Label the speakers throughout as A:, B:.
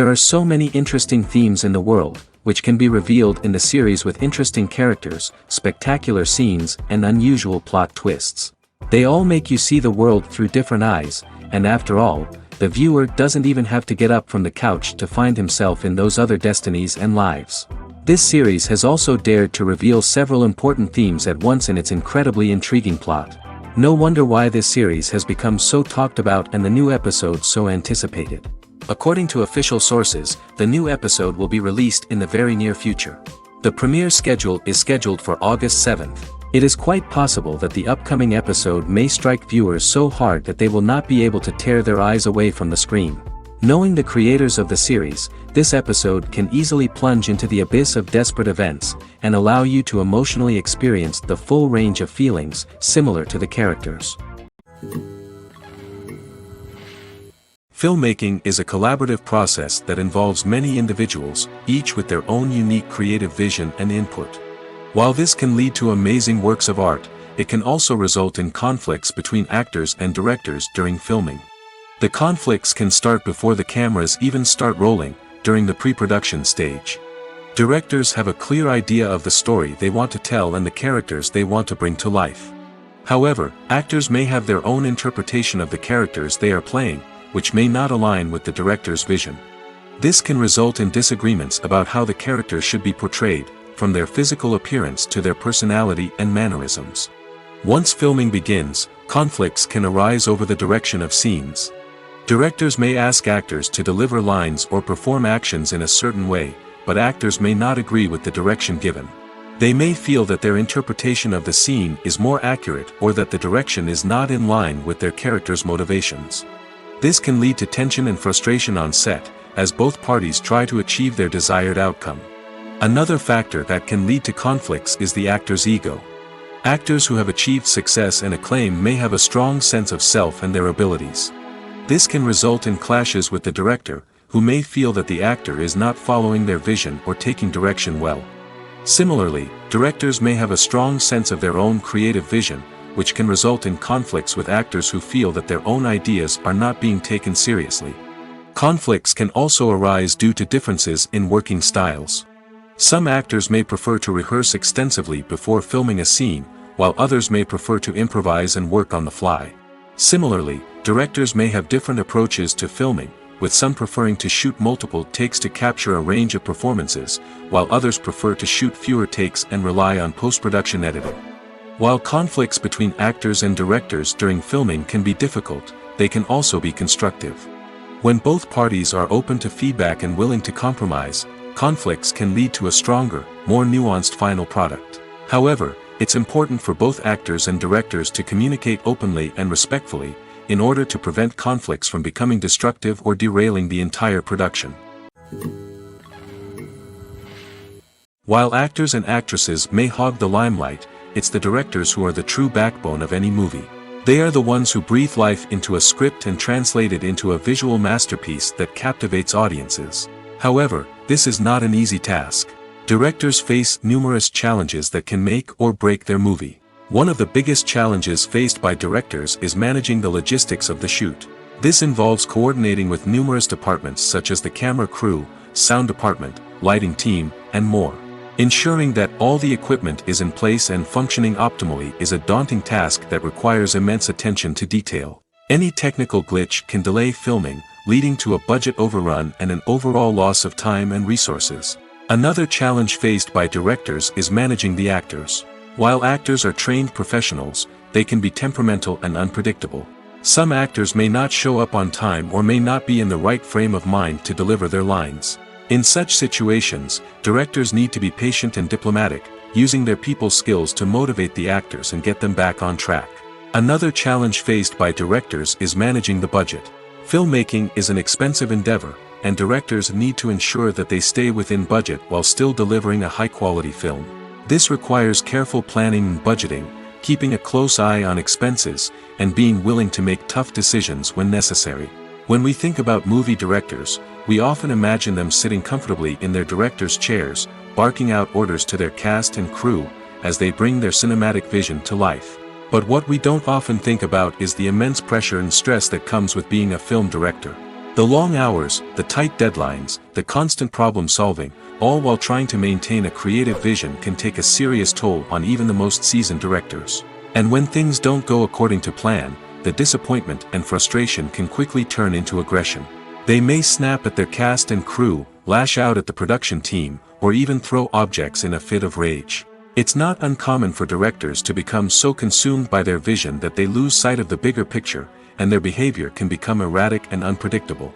A: There are so many interesting themes in the world, which can be revealed in the series with interesting characters, spectacular scenes, and unusual plot twists. They all make you see the world through different eyes, and after all, the viewer doesn't even have to get up from the couch to find himself in those other destinies and lives. This series has also dared to reveal several important themes at once in its incredibly intriguing plot. No wonder why this series has become so talked about and the new episode so anticipated. According to official sources, the new episode will be released in the very near future. The premiere schedule is scheduled for August 7th. It is quite possible that the upcoming episode may strike viewers so hard that they will not be able to tear their eyes away from the screen. Knowing the creators of the series, this episode can easily plunge into the abyss of desperate events, and allow you to emotionally experience the full range of feelings similar to the characters. Filmmaking is a collaborative process that involves many individuals, each with their own unique creative vision and input. While this can lead to amazing works of art, it can also result in conflicts between actors and directors during filming. The conflicts can start before the cameras even start rolling, during the pre-production stage. Directors have a clear idea of the story they want to tell and the characters they want to bring to life. However, actors may have their own interpretation of the characters they are playing, which may not align with the director's vision. This can result in disagreements about how the characters should be portrayed, from their physical appearance to their personality and mannerisms. Once filming begins, conflicts can arise over the direction of scenes. Directors may ask actors to deliver lines or perform actions in a certain way, but actors may not agree with the direction given. They may feel that their interpretation of the scene is more accurate or that the direction is not in line with their character's motivations. This can lead to tension and frustration on set, as both parties try to achieve their desired outcome. Another factor that can lead to conflicts is the actor's ego. Actors who have achieved success and acclaim may have a strong sense of self and their abilities. This can result in clashes with the director, who may feel that the actor is not following their vision or taking direction well. Similarly, directors may have a strong sense of their own creative vision, which can result in conflicts with actors who feel that their own ideas are not being taken seriously. Conflicts can also arise due to differences in working styles. Some actors may prefer to rehearse extensively before filming a scene, while others may prefer to improvise and work on the fly. Similarly, directors may have different approaches to filming, with some preferring to shoot multiple takes to capture a range of performances, while others prefer to shoot fewer takes and rely on post-production editing. While conflicts between actors and directors during filming can be difficult, they can also be constructive. When both parties are open to feedback and willing to compromise, conflicts can lead to a stronger, more nuanced final product. However, it's important for both actors and directors to communicate openly and respectfully, in order to prevent conflicts from becoming destructive or derailing the entire production. While actors and actresses may hog the limelight, it's the directors who are the true backbone of any movie. They are the ones who breathe life into a script and translate it into a visual masterpiece that captivates audiences. However, this is not an easy task. Directors face numerous challenges that can make or break their movie. One of the biggest challenges faced by directors is managing the logistics of the shoot. This involves coordinating with numerous departments such as the camera crew, sound department, lighting team, and more. Ensuring that all the equipment is in place and functioning optimally is a daunting task that requires immense attention to detail. Any technical glitch can delay filming, leading to a budget overrun and an overall loss of time and resources. Another challenge faced by directors is managing the actors. While actors are trained professionals, they can be temperamental and unpredictable. Some actors may not show up on time or may not be in the right frame of mind to deliver their lines. In such situations, directors need to be patient and diplomatic, using their people skills to motivate the actors and get them back on track. Another challenge faced by directors is managing the budget. Filmmaking is an expensive endeavor, and directors need to ensure that they stay within budget while still delivering a high-quality film. This requires careful planning and budgeting, keeping a close eye on expenses, and being willing to make tough decisions when necessary. When we think about movie directors, we often imagine them sitting comfortably in their director's chairs, barking out orders to their cast and crew, as they bring their cinematic vision to life. But what we don't often think about is the immense pressure and stress that comes with being a film director. The long hours, the tight deadlines, the constant problem solving, all while trying to maintain a creative vision can take a serious toll on even the most seasoned directors. And when things don't go according to plan, the disappointment and frustration can quickly turn into aggression. They may snap at their cast and crew, lash out at the production team, or even throw objects in a fit of rage. It's not uncommon for directors to become so consumed by their vision that they lose sight of the bigger picture, and their behavior can become erratic and unpredictable.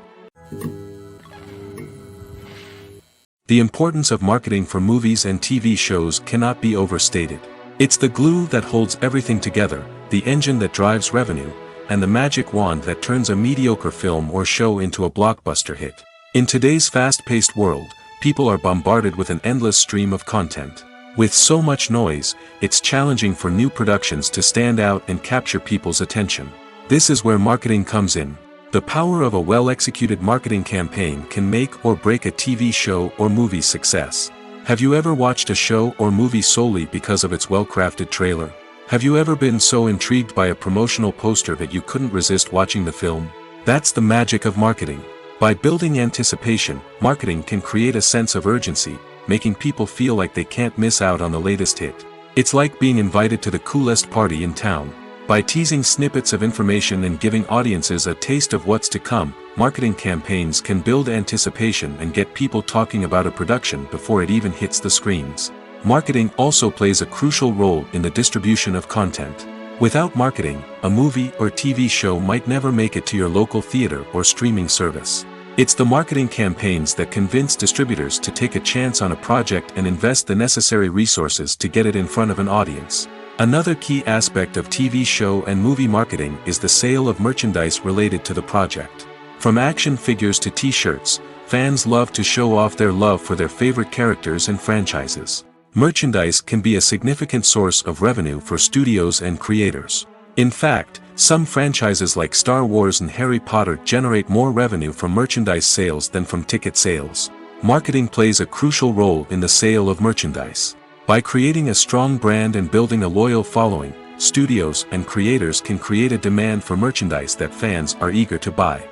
A: The importance of marketing for movies and TV shows cannot be overstated. It's the glue that holds everything together, the engine that drives revenue, and the magic wand that turns a mediocre film or show into a blockbuster hit. In today's fast-paced world, people are bombarded with an endless stream of content. With so much noise, it's challenging for new productions to stand out and capture people's attention. This is where marketing comes in. The power of a well-executed marketing campaign can make or break a TV show or movie's success. Have you ever watched a show or movie solely because of its well-crafted trailer? Have you ever been so intrigued by a promotional poster that you couldn't resist watching the film? That's the magic of marketing. By building anticipation, marketing can create a sense of urgency, making people feel like they can't miss out on the latest hit. It's like being invited to the coolest party in town. By teasing snippets of information and giving audiences a taste of what's to come, marketing campaigns can build anticipation and get people talking about a production before it even hits the screens. Marketing also plays a crucial role in the distribution of content. Without marketing, a movie or TV show might never make it to your local theater or streaming service. It's the marketing campaigns that convince distributors to take a chance on a project and invest the necessary resources to get it in front of an audience. Another key aspect of TV show and movie marketing is the sale of merchandise related to the project. From action figures to t-shirts, fans love to show off their love for their favorite characters and franchises. Merchandise can be a significant source of revenue for studios and creators. In fact, some franchises like Star Wars and Harry Potter generate more revenue from merchandise sales than from ticket sales. Marketing plays a crucial role in the sale of merchandise. By creating a strong brand and building a loyal following, studios and creators can create a demand for merchandise that fans are eager to buy.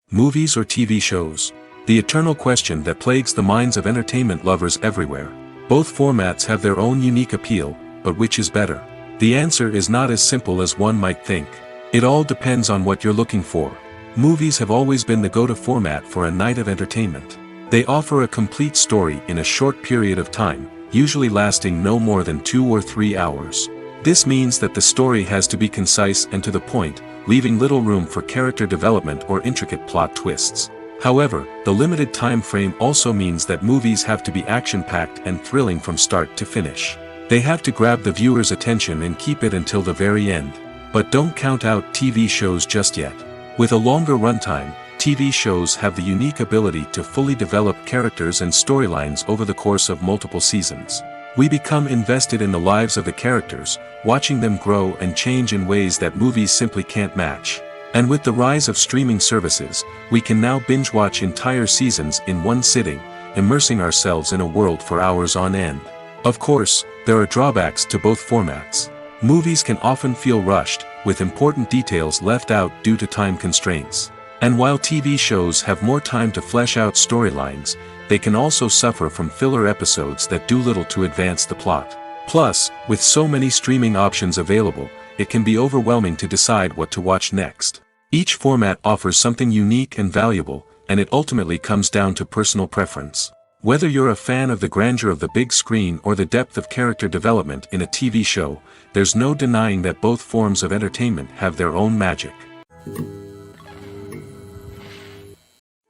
A: Movies or TV shows? The eternal question that plagues the minds of entertainment lovers everywhere. Both formats have their own unique appeal, but which is better? The answer is not as simple as one might think. It all depends on what you're looking for. Movies have always been the go-to format for a night of entertainment. They offer a complete story in a short period of time, usually lasting no more than 2 or 3 hours. This means that the story has to be concise and to the point, leaving little room for character development or intricate plot twists. However, the limited time frame also means that movies have to be action-packed and thrilling from start to finish. They have to grab the viewer's attention and keep it until the very end. But don't count out TV shows just yet. With a longer runtime, TV shows have the unique ability to fully develop characters and storylines over the course of multiple seasons. We become invested in the lives of the characters, watching them grow and change in ways that movies simply can't match. And with the rise of streaming services, we can now binge-watch entire seasons in one sitting, immersing ourselves in a world for hours on end. Of course, there are drawbacks to both formats. Movies can often feel rushed, with important details left out due to time constraints. And while TV shows have more time to flesh out storylines, they can also suffer from filler episodes that do little to advance the plot. Plus, with so many streaming options available, it can be overwhelming to decide what to watch next. Each format offers something unique and valuable, and it ultimately comes down to personal preference. Whether you're a fan of the grandeur of the big screen or the depth of character development in a TV show, there's no denying that both forms of entertainment have their own magic.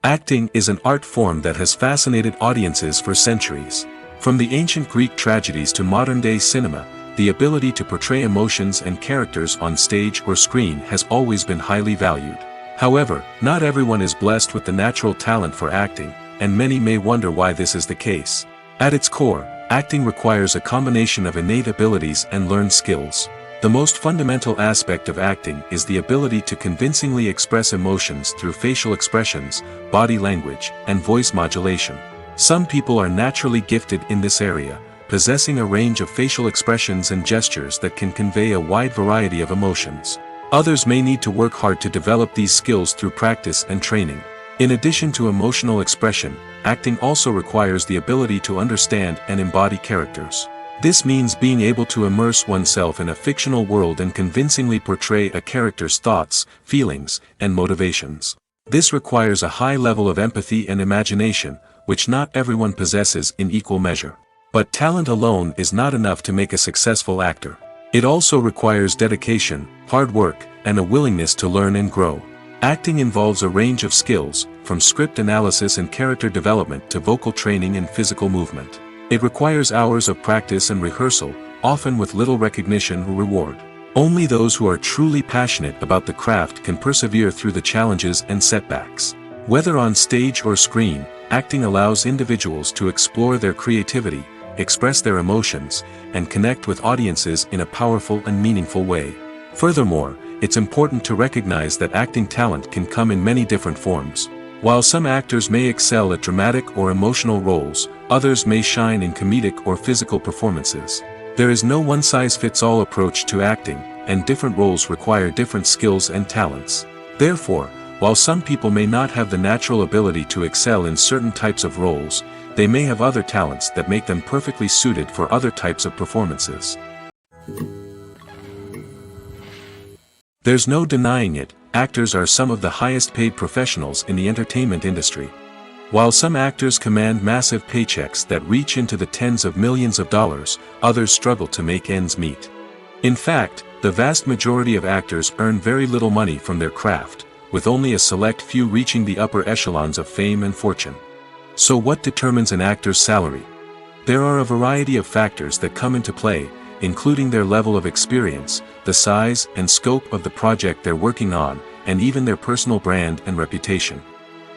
A: Acting is an art form that has fascinated audiences for centuries. From the ancient Greek tragedies to modern-day cinema, the ability to portray emotions and characters on stage or screen has always been highly valued. However, not everyone is blessed with the natural talent for acting, and many may wonder why this is the case. At its core, acting requires a combination of innate abilities and learned skills. The most fundamental aspect of acting is the ability to convincingly express emotions through facial expressions, body language, and voice modulation. Some people are naturally gifted in this area, possessing a range of facial expressions and gestures that can convey a wide variety of emotions. Others may need to work hard to develop these skills through practice and training. In addition to emotional expression, acting also requires the ability to understand and embody characters. This means being able to immerse oneself in a fictional world and convincingly portray a character's thoughts, feelings, and motivations. This requires a high level of empathy and imagination, which not everyone possesses in equal measure. But talent alone is not enough to make a successful actor. It also requires dedication, hard work, and a willingness to learn and grow. Acting involves a range of skills, from script analysis and character development to vocal training and physical movement. It requires hours of practice and rehearsal, often with little recognition or reward. Only those who are truly passionate about the craft can persevere through the challenges and setbacks. Whether on stage or screen, acting allows individuals to explore their creativity, express their emotions, and connect with audiences in a powerful and meaningful way. Furthermore, it's important to recognize that acting talent can come in many different forms. While some actors may excel at dramatic or emotional roles, others may shine in comedic or physical performances. There is no one-size-fits-all approach to acting, and different roles require different skills and talents. Therefore, while some people may not have the natural ability to excel in certain types of roles, they may have other talents that make them perfectly suited for other types of performances. There's no denying it, actors are some of the highest paid professionals in the entertainment industry. While some actors command massive paychecks that reach into the tens of millions of dollars, others struggle to make ends meet. In fact, the vast majority of actors earn very little money from their craft, with only a select few reaching the upper echelons of fame and fortune. So what determines an actor's salary? There are a variety of factors that come into play, including their level of experience, the size and scope of the project they're working on, and even their personal brand and reputation.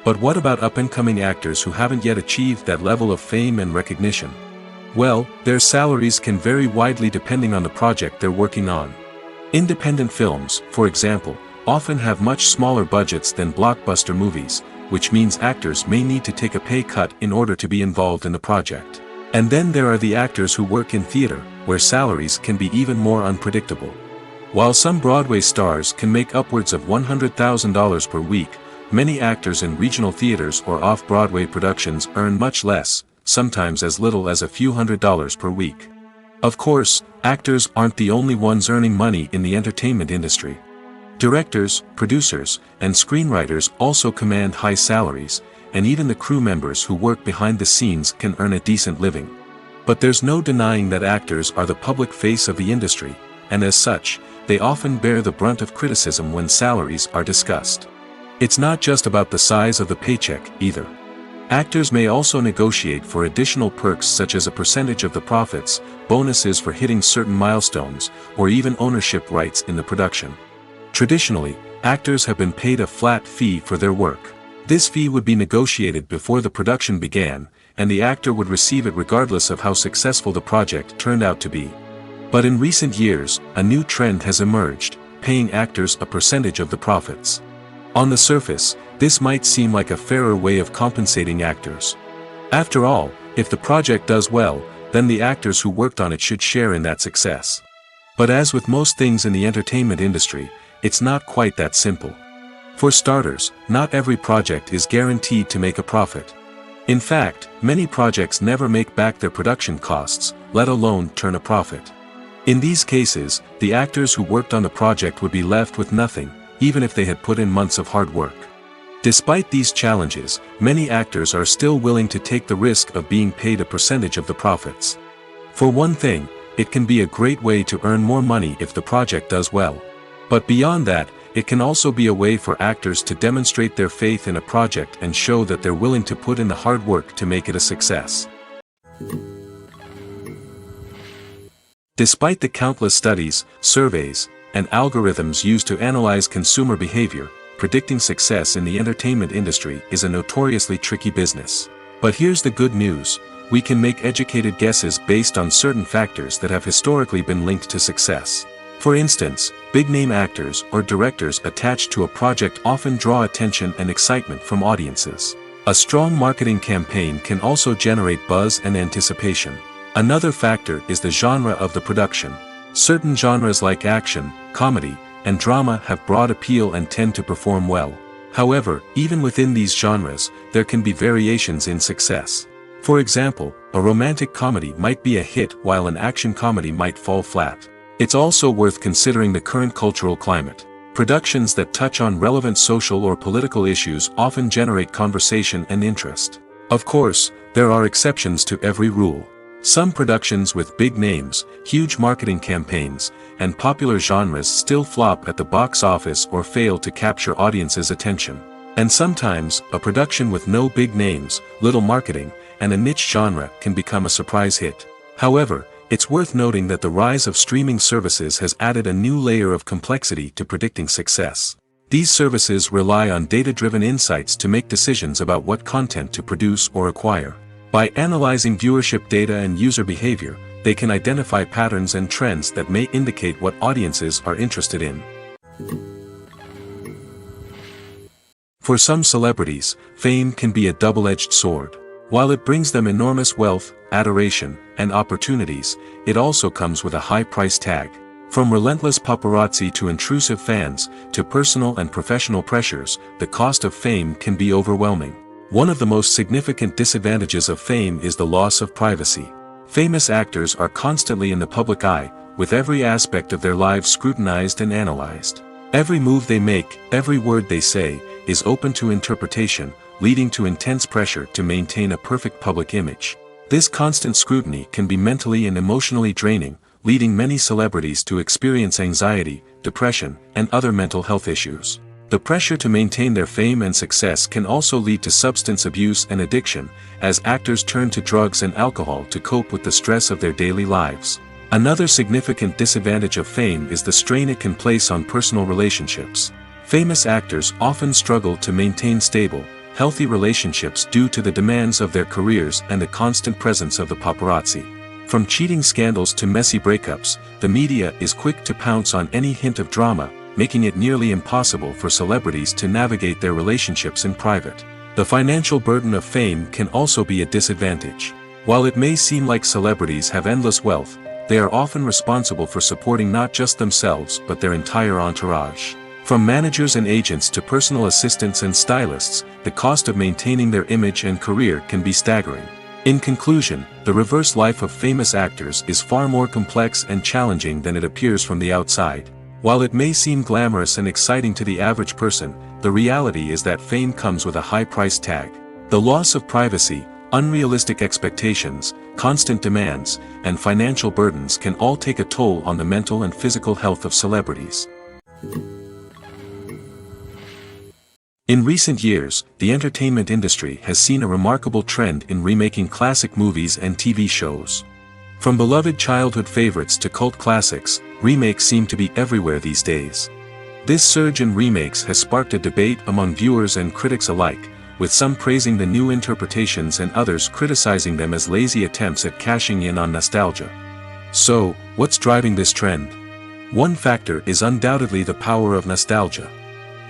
A: But what about up-and-coming actors who haven't yet achieved that level of fame and recognition? Well, their salaries can vary widely depending on the project they're working on. Independent films, for example, often have much smaller budgets than blockbuster movies, which means actors may need to take a pay cut in order to be involved in the project. And then there are the actors who work in theater, where salaries can be even more unpredictable. While some Broadway stars can make upwards of $100,000 per week, many actors in regional theaters or off-Broadway productions earn much less, sometimes as little as a few $100s per week. Of course, actors aren't the only ones earning money in the entertainment industry. Directors, producers, and screenwriters also command high salaries, and even the crew members who work behind the scenes can earn a decent living. But there's no denying that actors are the public face of the industry, and as such, they often bear the brunt of criticism when salaries are discussed. It's not just about the size of the paycheck, either. Actors may also negotiate for additional perks such as a percentage of the profits, bonuses for hitting certain milestones, or even ownership rights in the production. Traditionally, actors have been paid a flat fee for their work. This fee would be negotiated before the production began, and the actor would receive it regardless of how successful the project turned out to be. But in recent years, a new trend has emerged, paying actors a percentage of the profits. On the surface, this might seem like a fairer way of compensating actors. After all, if the project does well, then the actors who worked on it should share in that success. But as with most things in the entertainment industry, it's not quite that simple. For starters, not every project is guaranteed to make a profit. In fact, many projects never make back their production costs, let alone turn a profit. In these cases, the actors who worked on the project would be left with nothing, even if they had put in months of hard work. Despite these challenges, many actors are still willing to take the risk of being paid a percentage of the profits. For one thing, it can be a great way to earn more money if the project does well. But beyond that, it can also be a way for actors to demonstrate their faith in a project and show that they're willing to put in the hard work to make it a success. Despite the countless studies, surveys, and algorithms used to analyze consumer behavior, predicting success in the entertainment industry is a notoriously tricky business. But here's the good news: we can make educated guesses based on certain factors that have historically been linked to success. For instance, big-name actors or directors attached to a project often draw attention and excitement from audiences. A strong marketing campaign can also generate buzz and anticipation. Another factor is the genre of the production. Certain genres like action, comedy, and drama have broad appeal and tend to perform well. However, even within these genres, there can be variations in success. For example, a romantic comedy might be a hit while an action comedy might fall flat. It's also worth considering the current cultural climate. Productions that touch on relevant social or political issues often generate conversation and interest. Of course, there are exceptions to every rule. Some productions with big names, huge marketing campaigns, and popular genres still flop at the box office or fail to capture audiences' attention. And sometimes, a production with no big names, little marketing, and a niche genre can become a surprise hit. However, it's worth noting that the rise of streaming services has added a new layer of complexity to predicting success. These services rely on data-driven insights to make decisions about what content to produce or acquire. By analyzing viewership data and user behavior, they can identify patterns and trends that may indicate what audiences are interested in. For some celebrities, fame can be a double-edged sword. While it brings them enormous wealth, adoration, and opportunities, it also comes with a high price tag. From relentless paparazzi to intrusive fans, to personal and professional pressures, the cost of fame can be overwhelming. One of the most significant disadvantages of fame is the loss of privacy. Famous actors are constantly in the public eye, with every aspect of their lives scrutinized and analyzed. Every move they make, every word they say, is open to interpretation, leading to intense pressure to maintain a perfect public image. This constant scrutiny can be mentally and emotionally draining, leading many celebrities to experience anxiety, depression, and other mental health issues. The pressure to maintain their fame and success can also lead to substance abuse and addiction, as actors turn to drugs and alcohol to cope with the stress of their daily lives. Another significant disadvantage of fame is the strain it can place on personal relationships. Famous actors often struggle to maintain stable, healthy relationships due to the demands of their careers and the constant presence of the paparazzi. From cheating scandals to messy breakups, the media is quick to pounce on any hint of drama, making it nearly impossible for celebrities to navigate their relationships in private. The financial burden of fame can also be a disadvantage. While it may seem like celebrities have endless wealth, they are often responsible for supporting not just themselves but their entire entourage. From managers and agents to personal assistants and stylists, the cost of maintaining their image and career can be staggering. In conclusion, the reverse life of famous actors is far more complex and challenging than it appears from the outside. While it may seem glamorous and exciting to the average person, the reality is that fame comes with a high price tag. The loss of privacy, unrealistic expectations, constant demands, and financial burdens can all take a toll on the mental and physical health of celebrities. In recent years, the entertainment industry has seen a remarkable trend in remaking classic movies and TV shows. From beloved childhood favorites to cult classics, remakes seem to be everywhere these days. This surge in remakes has sparked a debate among viewers and critics alike, with some praising the new interpretations and others criticizing them as lazy attempts at cashing in on nostalgia. So, what's driving this trend? One factor is undoubtedly the power of nostalgia.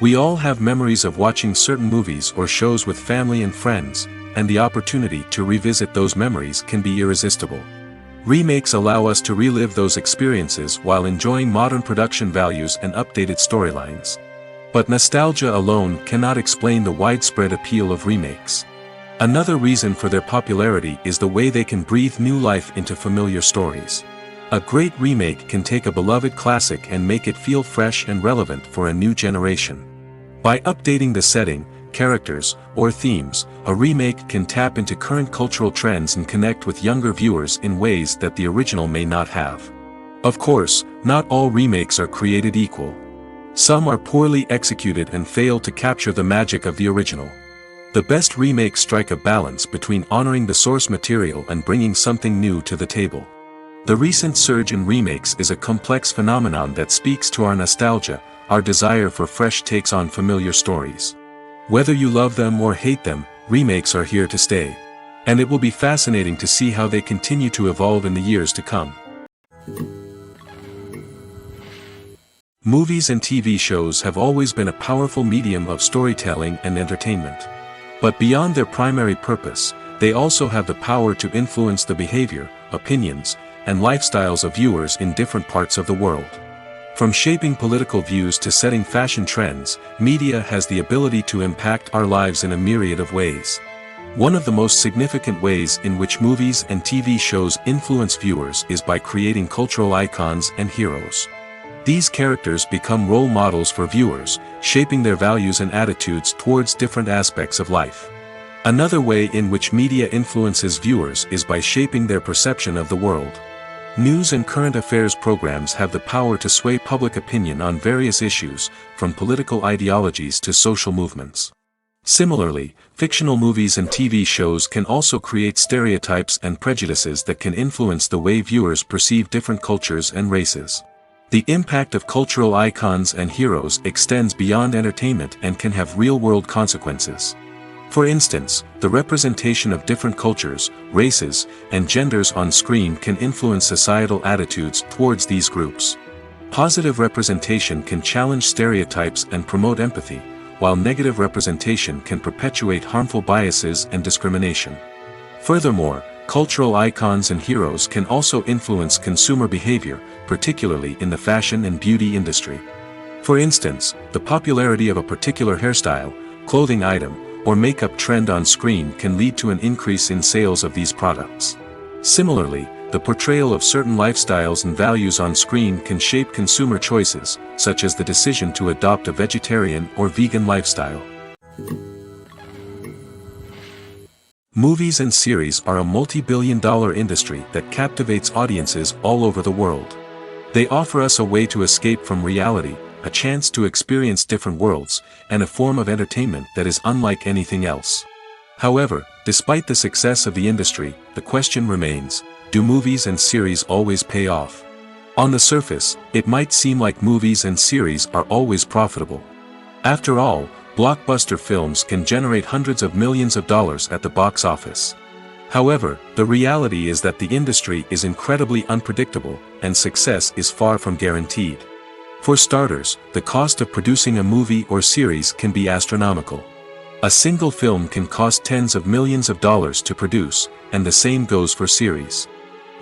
A: We all have memories of watching certain movies or shows with family and friends, and the opportunity to revisit those memories can be irresistible. Remakes allow us to relive those experiences while enjoying modern production values and updated storylines. But nostalgia alone cannot explain the widespread appeal of remakes. Another reason for their popularity is the way they can breathe new life into familiar stories. A great remake can take a beloved classic and make it feel fresh and relevant for a new generation. By updating the setting, characters, or themes, a remake can tap into current cultural trends and connect with younger viewers in ways that the original may not have. Of course, not all remakes are created equal. Some are poorly executed and fail to capture the magic of the original. The best remakes strike a balance between honoring the source material and bringing something new to the table. The recent surge in remakes is a complex phenomenon that speaks to our nostalgia, our desire for fresh takes on familiar stories. Whether you love them or hate them, remakes are here to stay. And it will be fascinating to see how they continue to evolve in the years to come. Movies and TV shows have always been a powerful medium of storytelling and entertainment. But beyond their primary purpose, they also have the power to influence the behavior, opinions, and lifestyles of viewers in different parts of the world. From shaping political views to setting fashion trends, media has the ability to impact our lives in a myriad of ways. One of the most significant ways in which movies and TV shows influence viewers is by creating cultural icons and heroes. These characters become role models for viewers, shaping their values and attitudes towards different aspects of life. Another way in which media influences viewers is by shaping their perception of the world. News and current affairs programs have the power to sway public opinion on various issues, from political ideologies to social movements. Similarly, fictional movies and TV shows can also create stereotypes and prejudices that can influence the way viewers perceive different cultures and races. The impact of cultural icons and heroes extends beyond entertainment and can have real-world consequences. For instance, the representation of different cultures, races, and genders on screen can influence societal attitudes towards these groups. Positive representation can challenge stereotypes and promote empathy, while negative representation can perpetuate harmful biases and discrimination. Furthermore, cultural icons and heroes can also influence consumer behavior, particularly in the fashion and beauty industry. For instance, the popularity of a particular hairstyle, clothing item, or makeup trend on screen can lead to an increase in sales of these products. Similarly, the portrayal of certain lifestyles and values on screen can shape consumer choices, such as the decision to adopt a vegetarian or vegan lifestyle. Movies and series are a multi-billion-dollar industry that captivates audiences all over the world. They offer us a way to escape from reality, a chance to experience different worlds, and a form of entertainment that is unlike anything else. However, despite the success of the industry, the question remains, do movies and series always pay off? On the surface, it might seem like movies and series are always profitable. After all, blockbuster films can generate hundreds of millions of dollars at the box office. However, the reality is that the industry is incredibly unpredictable, and success is far from guaranteed. For starters, the cost of producing a movie or series can be astronomical. A single film can cost tens of millions of dollars to produce, and the same goes for series.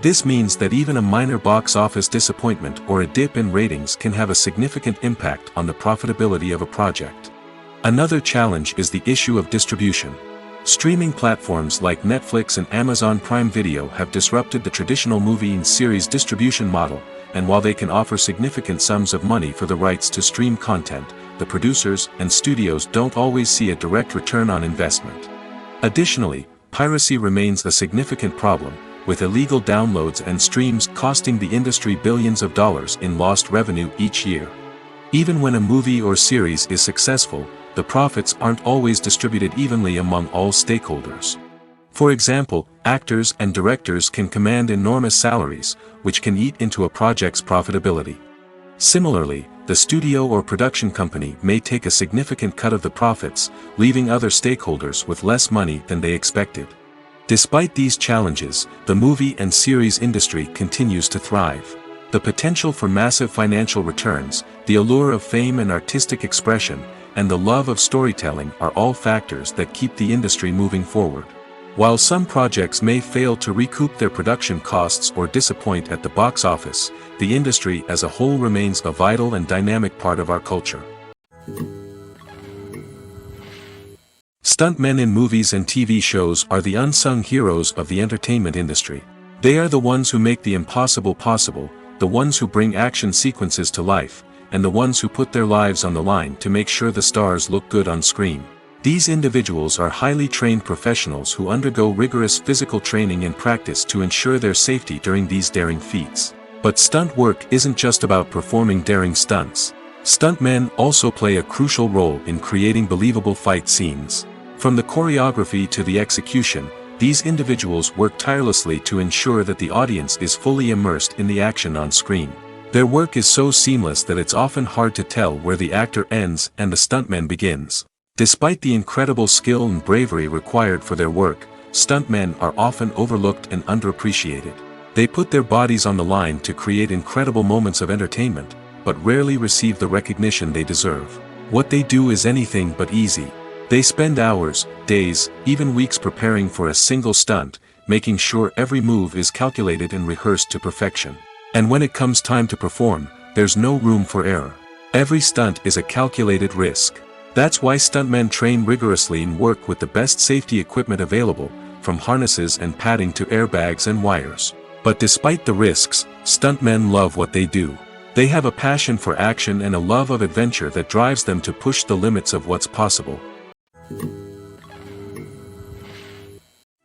A: This means that even a minor box office disappointment or a dip in ratings can have a significant impact on the profitability of a project. Another challenge is the issue of distribution. Streaming platforms like Netflix and Amazon Prime Video have disrupted the traditional movie and series distribution model, and while they can offer significant sums of money for the rights to stream content, the producers and studios don't always see a direct return on investment. Additionally, piracy remains a significant problem, with illegal downloads and streams costing the industry billions of dollars in lost revenue each year. Even when a movie or series is successful, the profits aren't always distributed evenly among all stakeholders. For example, actors and directors can command enormous salaries, which can eat into a project's profitability. Similarly, the studio or production company may take a significant cut of the profits, leaving other stakeholders with less money than they expected. Despite these challenges, the movie and series industry continues to thrive. The potential for massive financial returns, the allure of fame and artistic expression, and the love of storytelling are all factors that keep the industry moving forward. While some projects may fail to recoup their production costs or disappoint at the box office, the industry as a whole remains a vital and dynamic part of our culture. Stuntmen in movies and TV shows are the unsung heroes of the entertainment industry. They are the ones who make the impossible possible, the ones who bring action sequences to life, and the ones who put their lives on the line to make sure the stars look good on screen. These individuals are highly trained professionals who undergo rigorous physical training and practice to ensure their safety during these daring feats. But stunt work isn't just about performing daring stunts. Stuntmen also play a crucial role in creating believable fight scenes. From the choreography to the execution, these individuals work tirelessly to ensure that the audience is fully immersed in the action on screen. Their work is so seamless that it's often hard to tell where the actor ends and the stuntman begins. Despite the incredible skill and bravery required for their work, stuntmen are often overlooked and underappreciated. They put their bodies on the line to create incredible moments of entertainment, but rarely receive the recognition they deserve. What they do is anything but easy. They spend hours, days, even weeks preparing for a single stunt, making sure every move is calculated and rehearsed to perfection. And when it comes time to perform, there's no room for error. Every stunt is a calculated risk. That's why stuntmen train rigorously and work with the best safety equipment available, from harnesses and padding to airbags and wires. But despite the risks, stuntmen love what they do. They have a passion for action and a love of adventure that drives them to push the limits of what's possible.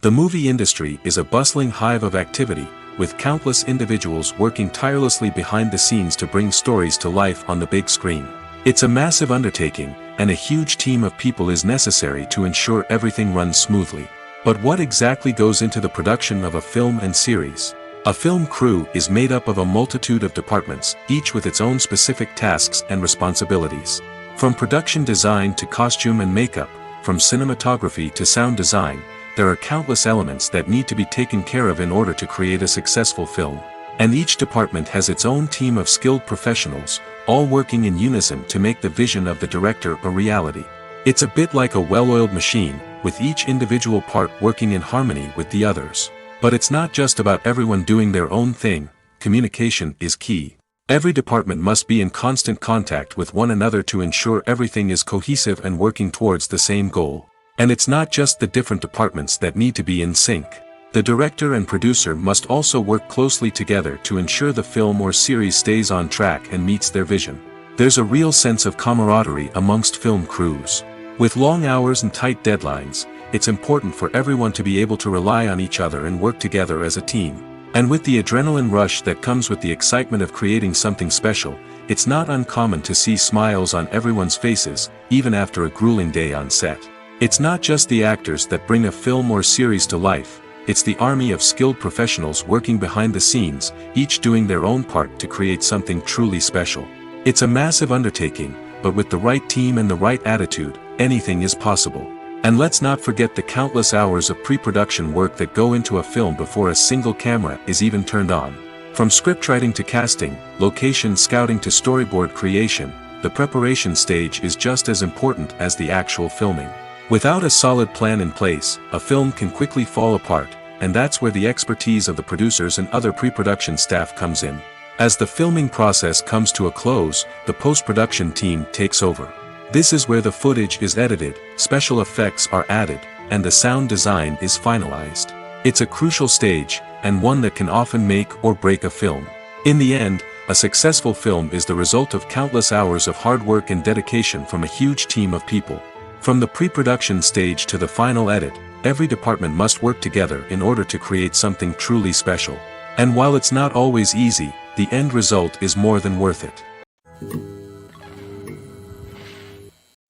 A: The movie industry is a bustling hive of activity, with countless individuals working tirelessly behind the scenes to bring stories to life on the big screen. It's a massive undertaking, and a huge team of people is necessary to ensure everything runs smoothly. But what exactly goes into the production of a film and series? A film crew is made up of a multitude of departments, each with its own specific tasks and responsibilities. From production design to costume and makeup, from cinematography to sound design, there are countless elements that need to be taken care of in order to create a successful film. And each department has its own team of skilled professionals, all working in unison to make the vision of the director a reality. It's a bit like a well-oiled machine, with each individual part working in harmony with the others. But it's not just about everyone doing their own thing. Communication is key. Every department must be in constant contact with one another to ensure everything is cohesive and working towards the same goal. And it's not just the different departments that need to be in sync. The director and producer must also work closely together to ensure the film or series stays on track and meets their vision. There's a real sense of camaraderie amongst film crews. With long hours and tight deadlines, it's important for everyone to be able to rely on each other and work together as a team. And with the adrenaline rush that comes with the excitement of creating something special, it's not uncommon to see smiles on everyone's faces, even after a grueling day on set. It's not just the actors that bring a film or series to life, it's the army of skilled professionals working behind the scenes, each doing their own part to create something truly special. It's a massive undertaking, but with the right team and the right attitude, anything is possible. And let's not forget the countless hours of pre-production work that go into a film before a single camera is even turned on. From scriptwriting to casting, location scouting to storyboard creation, the preparation stage is just as important as the actual filming. Without a solid plan in place, a film can quickly fall apart, and that's where the expertise of the producers and other pre-production staff comes in. As the filming process comes to a close, the post-production team takes over. This is where the footage is edited, special effects are added, and the sound design is finalized. It's a crucial stage, and one that can often make or break a film. In the end, a successful film is the result of countless hours of hard work and dedication from a huge team of people. From the pre-production stage to the final edit, every department must work together in order to create something truly special. And while it's not always easy, the end result is more than worth it.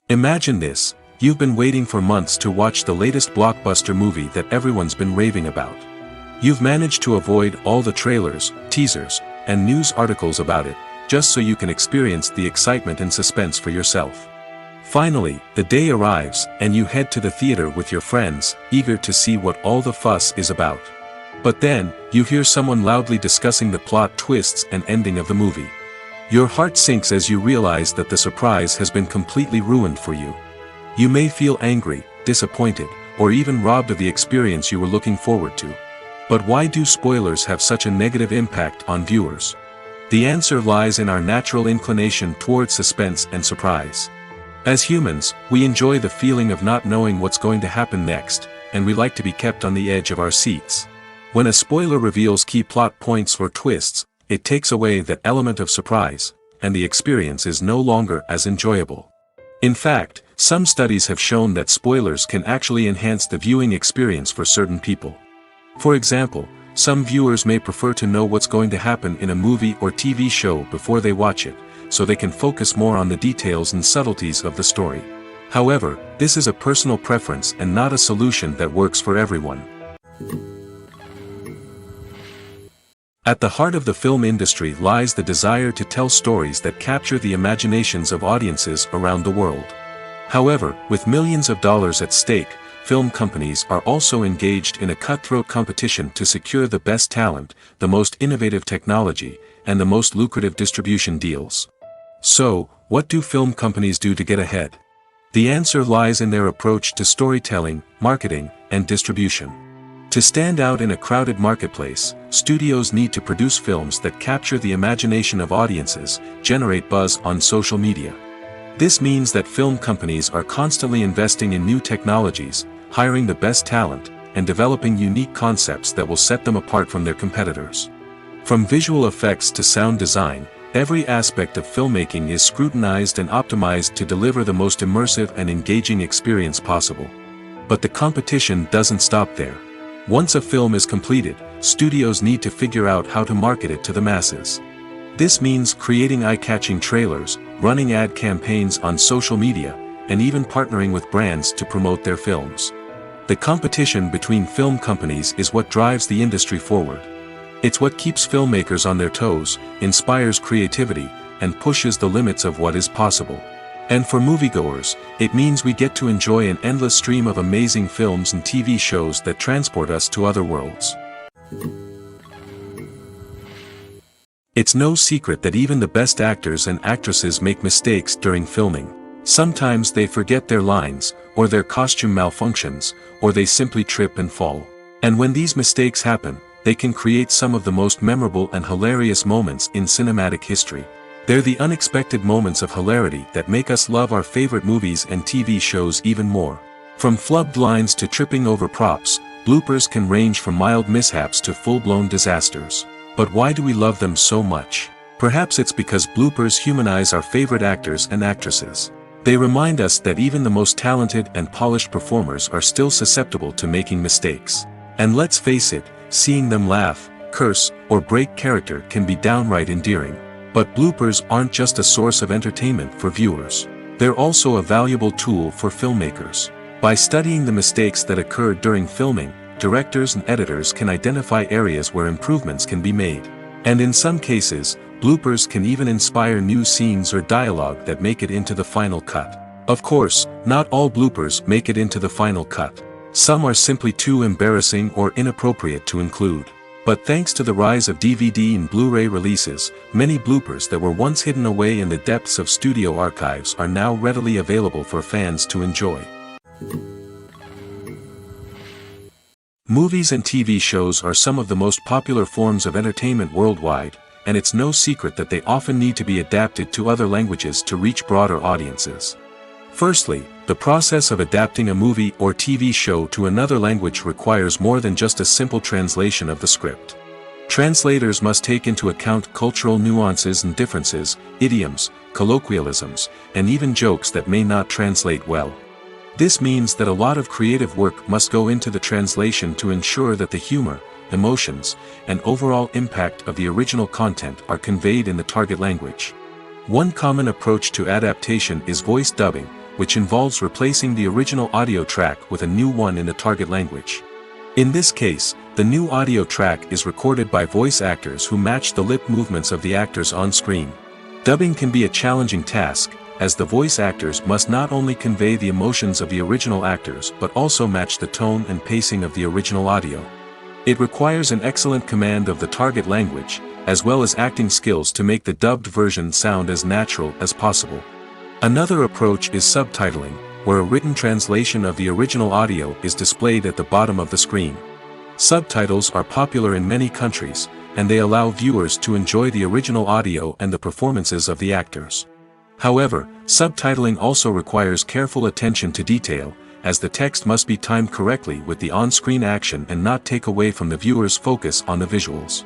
A: Imagine this, you've been waiting for months to watch the latest blockbuster movie that everyone's been raving about. You've managed to avoid all the trailers, teasers, and news articles about it, just so you can experience the excitement and suspense for yourself. Finally, the day arrives, and you head to the theater with your friends, eager to see what all the fuss is about. But then, you hear someone loudly discussing the plot twists and ending of the movie. Your heart sinks as you realize that the surprise has been completely ruined for you. You may feel angry, disappointed, or even robbed of the experience you were looking forward to. But why do spoilers have such a negative impact on viewers? The answer lies in our natural inclination toward suspense and surprise. As humans, we enjoy the feeling of not knowing what's going to happen next, and we like to be kept on the edge of our seats. When a spoiler reveals key plot points or twists, it takes away that element of surprise, and the experience is no longer as enjoyable. In fact, some studies have shown that spoilers can actually enhance the viewing experience for certain people. For example, some viewers may prefer to know what's going to happen in a movie or TV show before they watch it, so they can focus more on the details and subtleties of the story. However, this is a personal preference and not a solution that works for everyone. At the heart of the film industry lies the desire to tell stories that capture the imaginations of audiences around the world. However, with millions of dollars at stake, film companies are also engaged in a cutthroat competition to secure the best talent, the most innovative technology, and the most lucrative distribution deals. So, what do film companies do to get ahead? The answer lies in their approach to storytelling, marketing, and distribution. To stand out in a crowded marketplace, studios need to produce films that capture the imagination of audiences, generate buzz on social media. This means that film companies are constantly investing in new technologies, hiring the best talent, and developing unique concepts that will set them apart from their competitors. From visual effects to sound design, every aspect of filmmaking is scrutinized and optimized to deliver the most immersive and engaging experience possible. But the competition doesn't stop there. Once a film is completed, studios need to figure out how to market it to the masses. This means creating eye-catching trailers, running ad campaigns on social media, and even partnering with brands to promote their films. The competition between film companies is what drives the industry forward. It's what keeps filmmakers on their toes, inspires creativity, and pushes the limits of what is possible. And for moviegoers, it means we get to enjoy an endless stream of amazing films and TV shows that transport us to other worlds. It's no secret that even the best actors and actresses make mistakes during filming. Sometimes they forget their lines, or their costume malfunctions, or they simply trip and fall. And when these mistakes happen, they can create some of the most memorable and hilarious moments in cinematic history. They're the unexpected moments of hilarity that make us love our favorite movies and TV shows even more. From flubbed lines to tripping over props, bloopers can range from mild mishaps to full-blown disasters. But why do we love them so much? Perhaps it's because bloopers humanize our favorite actors and actresses. They remind us that even the most talented and polished performers are still susceptible to making mistakes. And let's face it, seeing them laugh, curse, or break character can be downright endearing. But bloopers aren't just a source of entertainment for viewers. They're also a valuable tool for filmmakers. By studying the mistakes that occurred during filming, directors and editors can identify areas where improvements can be made. And in some cases, bloopers can even inspire new scenes or dialogue that make it into the final cut. Of course, not all bloopers make it into the final cut. Some are simply too embarrassing or inappropriate to include. But thanks to the rise of DVD and Blu-ray releases, many bloopers that were once hidden away in the depths of studio archives are now readily available for fans to enjoy. Movies and TV shows are some of the most popular forms of entertainment worldwide, and it's no secret that they often need to be adapted to other languages to reach broader audiences. Firstly, the process of adapting a movie or TV show to another language requires more than just a simple translation of the script. Translators must take into account cultural nuances and differences, idioms, colloquialisms, and even jokes that may not translate well. This means that a lot of creative work must go into the translation to ensure that the humor, emotions, and overall impact of the original content are conveyed in the target language. One common approach to adaptation is voice dubbing, which involves replacing the original audio track with a new one in the target language. In this case, the new audio track is recorded by voice actors who match the lip movements of the actors on screen. Dubbing can be a challenging task, as the voice actors must not only convey the emotions of the original actors but also match the tone and pacing of the original audio. It requires an excellent command of the target language, as well as acting skills to make the dubbed version sound as natural as possible. Another approach is subtitling, where a written translation of the original audio is displayed at the bottom of the screen. Subtitles are popular in many countries, and they allow viewers to enjoy the original audio and the performances of the actors. However, subtitling also requires careful attention to detail, as the text must be timed correctly with the on-screen action and not take away from the viewer's focus on the visuals.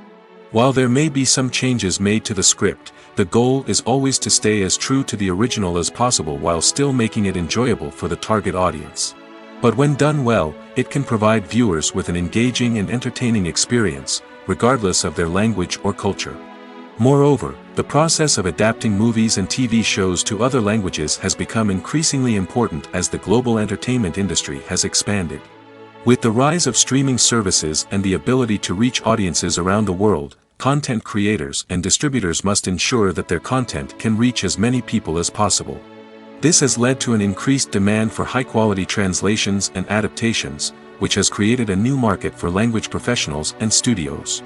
A: While there may be some changes made to the script, the goal is always to stay as true to the original as possible while still making it enjoyable for the target audience. But when done well, it can provide viewers with an engaging and entertaining experience, regardless of their language or culture. Moreover, the process of adapting movies and TV shows to other languages has become increasingly important as the global entertainment industry has expanded. With the rise of streaming services and the ability to reach audiences around the world, content creators and distributors must ensure that their content can reach as many people as possible. This has led to an increased demand for high-quality translations and adaptations, which has created a new market for language professionals and studios.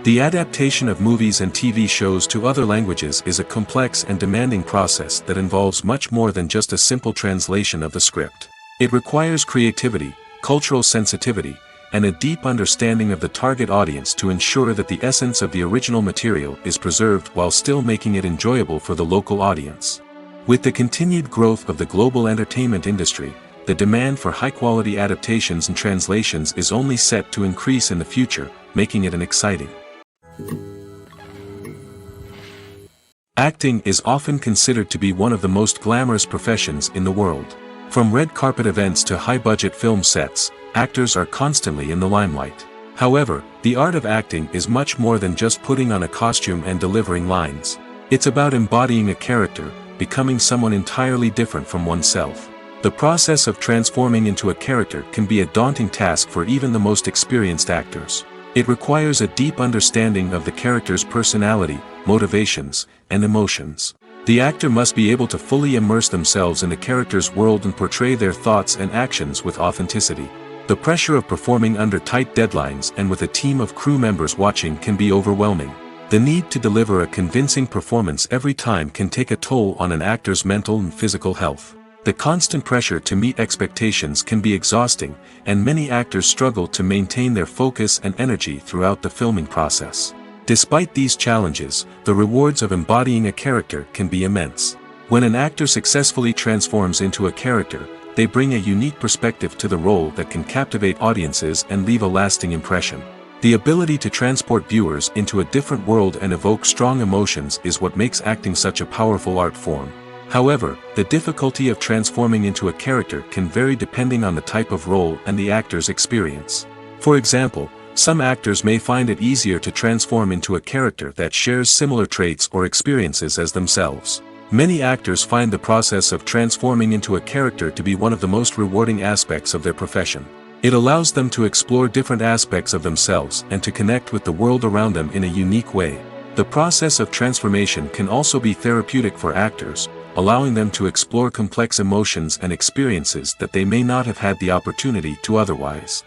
A: The adaptation of movies and TV shows to other languages is a complex and demanding process that involves much more than just a simple translation of the script. It requires creativity, cultural sensitivity, and a deep understanding of the target audience to ensure that the essence of the original material is preserved while still making it enjoyable for the local audience. With the continued growth of the global entertainment industry, the demand for high-quality adaptations and translations is only set to increase in the future, making it an exciting. Acting is often considered to be one of the most glamorous professions in the world. From red carpet events to high-budget film sets, actors are constantly in the limelight. However, the art of acting is much more than just putting on a costume and delivering lines. It's about embodying a character, becoming someone entirely different from oneself. The process of transforming into a character can be a daunting task for even the most experienced actors. It requires a deep understanding of the character's personality, motivations, and emotions. The actor must be able to fully immerse themselves in the character's world and portray their thoughts and actions with authenticity. The pressure of performing under tight deadlines and with a team of crew members watching can be overwhelming. The need to deliver a convincing performance every time can take a toll on an actor's mental and physical health. The constant pressure to meet expectations can be exhausting, and many actors struggle to maintain their focus and energy throughout the filming process. Despite these challenges, the rewards of embodying a character can be immense. When an actor successfully transforms into a character, they bring a unique perspective to the role that can captivate audiences and leave a lasting impression. The ability to transport viewers into a different world and evoke strong emotions is what makes acting such a powerful art form. However, the difficulty of transforming into a character can vary depending on the type of role and the actor's experience. For example, some actors may find it easier to transform into a character that shares similar traits or experiences as themselves. Many actors find the process of transforming into a character to be one of the most rewarding aspects of their profession. It allows them to explore different aspects of themselves and to connect with the world around them in a unique way. The process of transformation can also be therapeutic for actors, allowing them to explore complex emotions and experiences that they may not have had the opportunity to otherwise.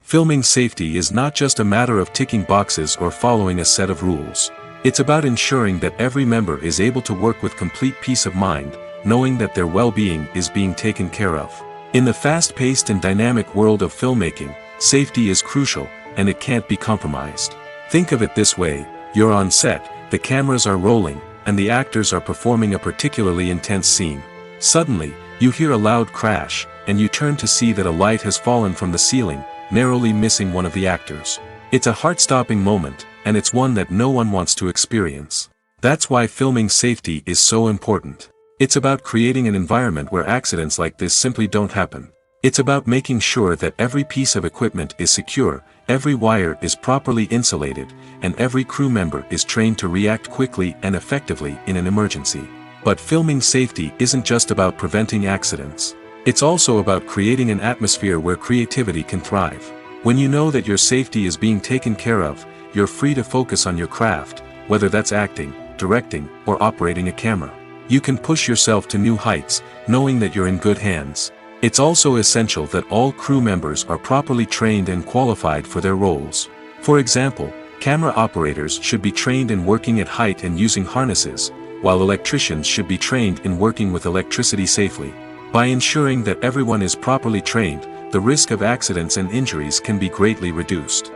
A: Filming safety is not just a matter of ticking boxes or following a set of rules. It's about ensuring that every member is able to work with complete peace of mind, knowing that their well-being is being taken care of. In the fast-paced and dynamic world of filmmaking, safety is crucial, and it can't be compromised. Think of it this way: you're on set, the cameras are rolling, and the actors are performing a particularly intense scene. Suddenly, you hear a loud crash, and you turn to see that a light has fallen from the ceiling, narrowly missing one of the actors. It's a heart-stopping moment, and it's one that no one wants to experience. That's why filming safety is so important. It's about creating an environment where accidents like this simply don't happen. It's about making sure that every piece of equipment is secure, every wire is properly insulated, and every crew member is trained to react quickly and effectively in an emergency. But filming safety isn't just about preventing accidents. It's also about creating an atmosphere where creativity can thrive. When you know that your safety is being taken care of, you're free to focus on your craft, whether that's acting, directing, or operating a camera. You can push yourself to new heights, knowing that you're in good hands. It's also essential that all crew members are properly trained and qualified for their roles. For example, camera operators should be trained in working at height and using harnesses, while electricians should be trained in working with electricity safely. By ensuring that everyone is properly trained, the risk of accidents and injuries can be greatly reduced.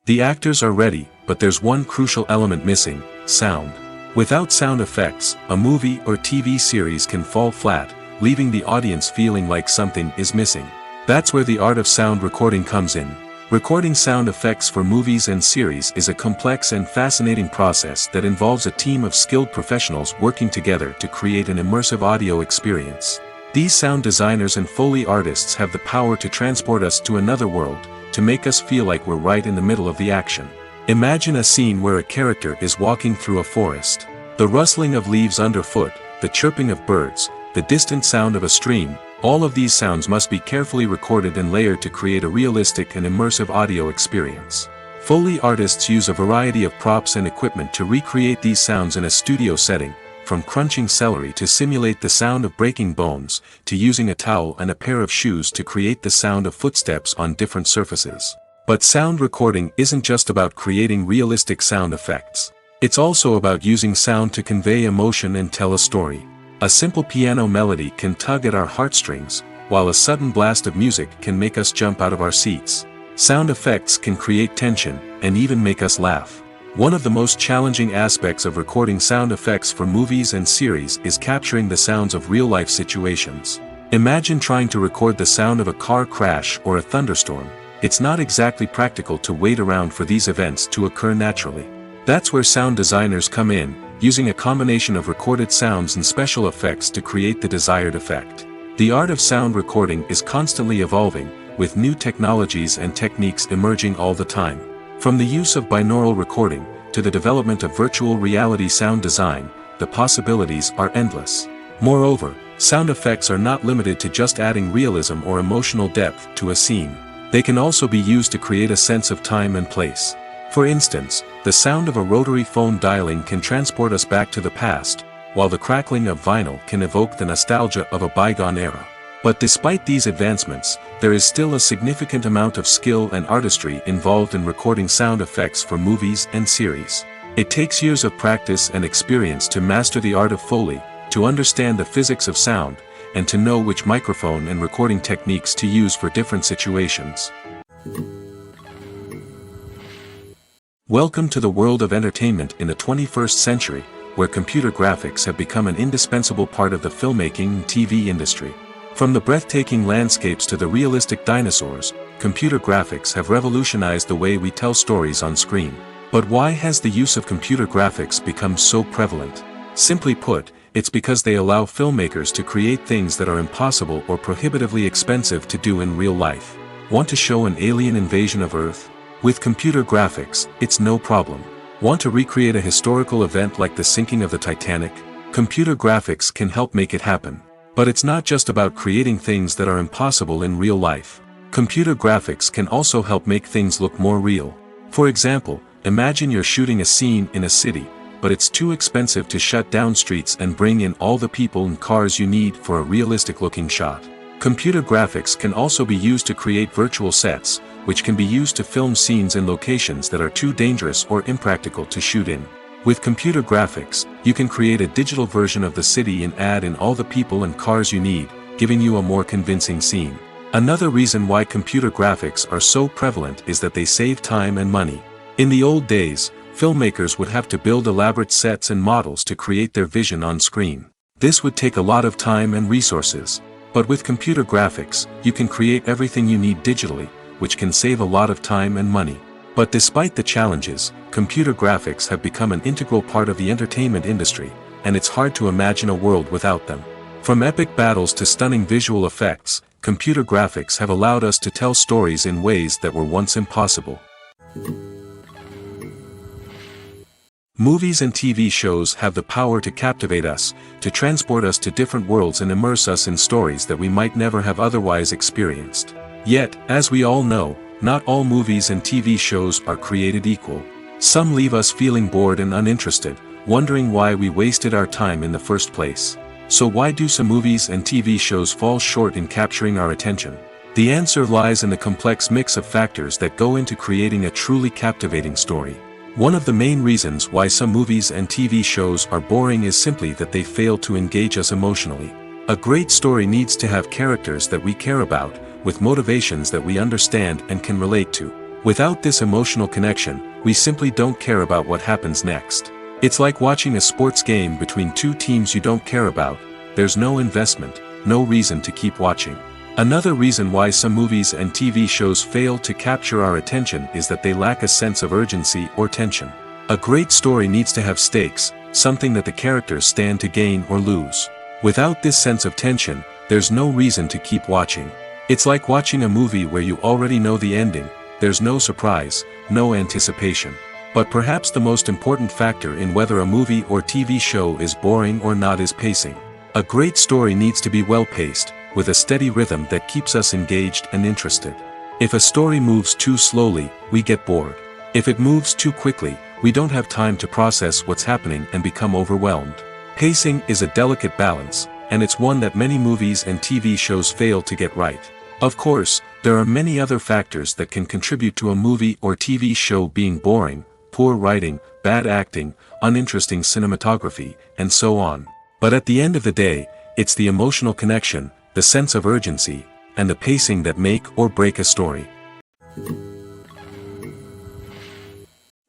A: The actors are ready, but there's one crucial element missing: sound. Without sound effects, a movie or TV series can fall flat, leaving the audience feeling like something is missing. That's where the art of sound recording comes in. Recording sound effects for movies and series is a complex and fascinating process that involves a team of skilled professionals working together to create an immersive audio experience. These sound designers and Foley artists have the power to transport us to another world, to make us feel like we're right in the middle of the action. Imagine a scene where a character is walking through a forest. The rustling of leaves underfoot, the chirping of birds, the distant sound of a stream, all of these sounds must be carefully recorded and layered to create a realistic and immersive audio experience. Foley artists use a variety of props and equipment to recreate these sounds in a studio setting, from crunching celery to simulate the sound of breaking bones, to using a towel and a pair of shoes to create the sound of footsteps on different surfaces. But sound recording isn't just about creating realistic sound effects. It's also about using sound to convey emotion and tell a story. A simple piano melody can tug at our heartstrings, while a sudden blast of music can make us jump out of our seats. Sound effects can create tension, and even make us laugh. One of the most challenging aspects of recording sound effects for movies and series is capturing the sounds of real-life situations. Imagine trying to record the sound of a car crash or a thunderstorm. It's not exactly practical to wait around for these events to occur naturally. That's where sound designers come in, using a combination of recorded sounds and special effects to create the desired effect. The art of sound recording is constantly evolving, with new technologies and techniques emerging all the time. From the use of binaural recording, to the development of virtual reality sound design, the possibilities are endless. Moreover, sound effects are not limited to just adding realism or emotional depth to a scene. They can also be used to create a sense of time and place. For instance, the sound of a rotary phone dialing can transport us back to the past, while the crackling of vinyl can evoke the nostalgia of a bygone era. But despite these advancements, there is still a significant amount of skill and artistry involved in recording sound effects for movies and series. It takes years of practice and experience to master the art of Foley, to understand the physics of sound, and to know which microphone and recording techniques to use for different situations. Welcome to the world of entertainment in the 21st century, where computer graphics have become an indispensable part of the filmmaking and TV industry. From the breathtaking landscapes to the realistic dinosaurs, computer graphics have revolutionized the way we tell stories on screen. But why has the use of computer graphics become so prevalent? Simply put, it's because they allow filmmakers to create things that are impossible or prohibitively expensive to do in real life. Want to show an alien invasion of Earth? With computer graphics, it's no problem. Want to recreate a historical event like the sinking of the Titanic? Computer graphics can help make it happen. But it's not just about creating things that are impossible in real life. Computer graphics can also help make things look more real. For example, imagine you're shooting a scene in a city, but it's too expensive to shut down streets and bring in all the people and cars you need for a realistic-looking shot. Computer graphics can also be used to create virtual sets, which can be used to film scenes in locations that are too dangerous or impractical to shoot in. With computer graphics, you can create a digital version of the city and add in all the people and cars you need, giving you a more convincing scene. Another reason why computer graphics are so prevalent is that they save time and money. In the old days, filmmakers would have to build elaborate sets and models to create their vision on screen. This would take a lot of time and resources. But with computer graphics, you can create everything you need digitally, which can save a lot of time and money. But despite the challenges, computer graphics have become an integral part of the entertainment industry, and it's hard to imagine a world without them. From epic battles to stunning visual effects, computer graphics have allowed us to tell stories in ways that were once impossible. Movies and TV shows have the power to captivate us, to transport us to different worlds and immerse us in stories that we might never have otherwise experienced. Yet, as we all know, not all movies and TV shows are created equal. Some leave us feeling bored and uninterested, wondering why we wasted our time in the first place. So why do some movies and TV shows fall short in capturing our attention? The answer lies in the complex mix of factors that go into creating a truly captivating story. One of the main reasons why some movies and TV shows are boring is simply that they fail to engage us emotionally. A great story needs to have characters that we care about, with motivations that we understand and can relate to. Without this emotional connection, we simply don't care about what happens next. It's like watching a sports game between two teams you don't care about. There's no investment, no reason to keep watching. Another reason why some movies and TV shows fail to capture our attention is that they lack a sense of urgency or tension. A great story needs to have stakes, something that the characters stand to gain or lose. Without this sense of tension, there's no reason to keep watching. It's like watching a movie where you already know the ending. There's no surprise, no anticipation. But perhaps the most important factor in whether a movie or TV show is boring or not is pacing. A great story needs to be well-paced, with a steady rhythm that keeps us engaged and interested. If a story moves too slowly, we get bored. If it moves too quickly, we don't have time to process what's happening and become overwhelmed. Pacing is a delicate balance, and it's one that many movies and TV shows fail to get right. Of course, there are many other factors that can contribute to a movie or TV show being boring: poor writing, bad acting, uninteresting cinematography, and so on. But at the end of the day, it's the emotional connection, the sense of urgency, and the pacing that make or break a story.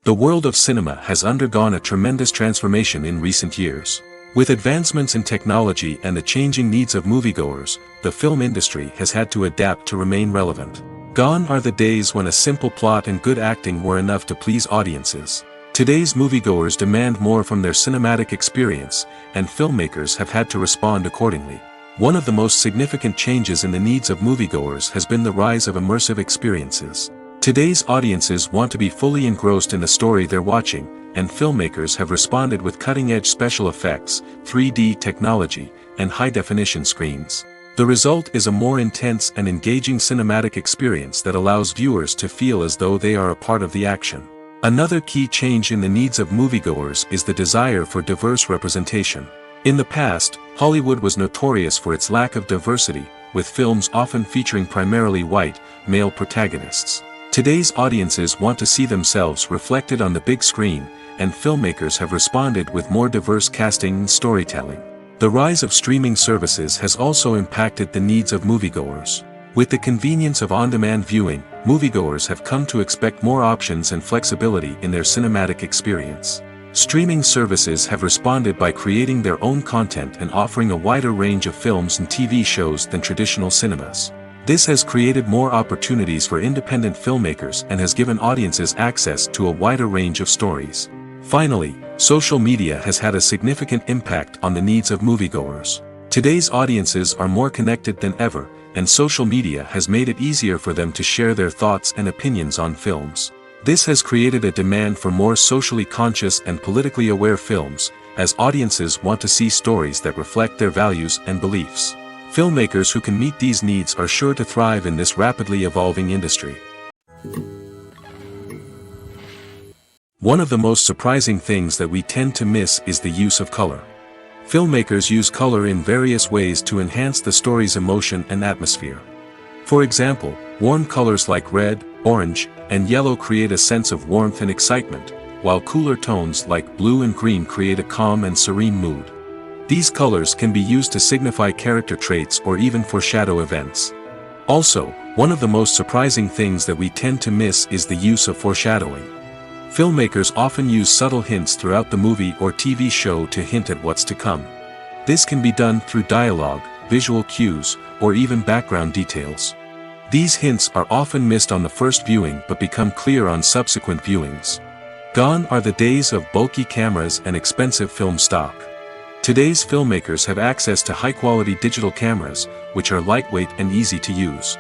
A: The world of cinema has undergone a tremendous transformation in recent years. With advancements in technology and the changing needs of moviegoers, the film industry has had to adapt to remain relevant. Gone are the days when a simple plot and good acting were enough to please audiences. Today's moviegoers demand more from their cinematic experience, and filmmakers have had to respond accordingly. One of the most significant changes in the needs of moviegoers has been the rise of immersive experiences. Today's audiences want to be fully engrossed in the story they're watching, and filmmakers have responded with cutting-edge special effects, 3D technology, and high-definition screens. The result is a more intense and engaging cinematic experience that allows viewers to feel as though they are a part of the action. Another key change in the needs of moviegoers is the desire for diverse representation. In the past, Hollywood was notorious for its lack of diversity, with films often featuring primarily white, male protagonists. Today's audiences want to see themselves reflected on the big screen, and filmmakers have responded with more diverse casting and storytelling. The rise of streaming services has also impacted the needs of moviegoers. With the convenience of on-demand viewing, moviegoers have come to expect more options and flexibility in their cinematic experience. Streaming services have responded by creating their own content and offering a wider range of films and TV shows than traditional cinemas. This has created more opportunities for independent filmmakers and has given audiences access to a wider range of stories. Finally, social media has had a significant impact on the needs of moviegoers. Today's audiences are more connected than ever, and social media has made it easier for them to share their thoughts and opinions on films. This has created a demand for more socially conscious and politically aware films, as audiences want to see stories that reflect their values and beliefs. Filmmakers who can meet these needs are sure to thrive in this rapidly evolving industry. One of the most surprising things that we tend to miss is the use of color. Filmmakers use color in various ways to enhance the story's emotion and atmosphere. For example, warm colors like red, orange, and yellow create a sense of warmth and excitement, while cooler tones like blue and green create a calm and serene mood. These colors can be used to signify character traits or even foreshadow events. Also, one of the most surprising things that we tend to miss is the use of foreshadowing. Filmmakers often use subtle hints throughout the movie or TV show to hint at what's to come. This can be done through dialogue, visual cues, or even background details. These hints are often missed on the first viewing but become clear on subsequent viewings. Gone are the days of bulky cameras and expensive film stock. Today's filmmakers have access to high-quality digital cameras, which are lightweight and easy to use.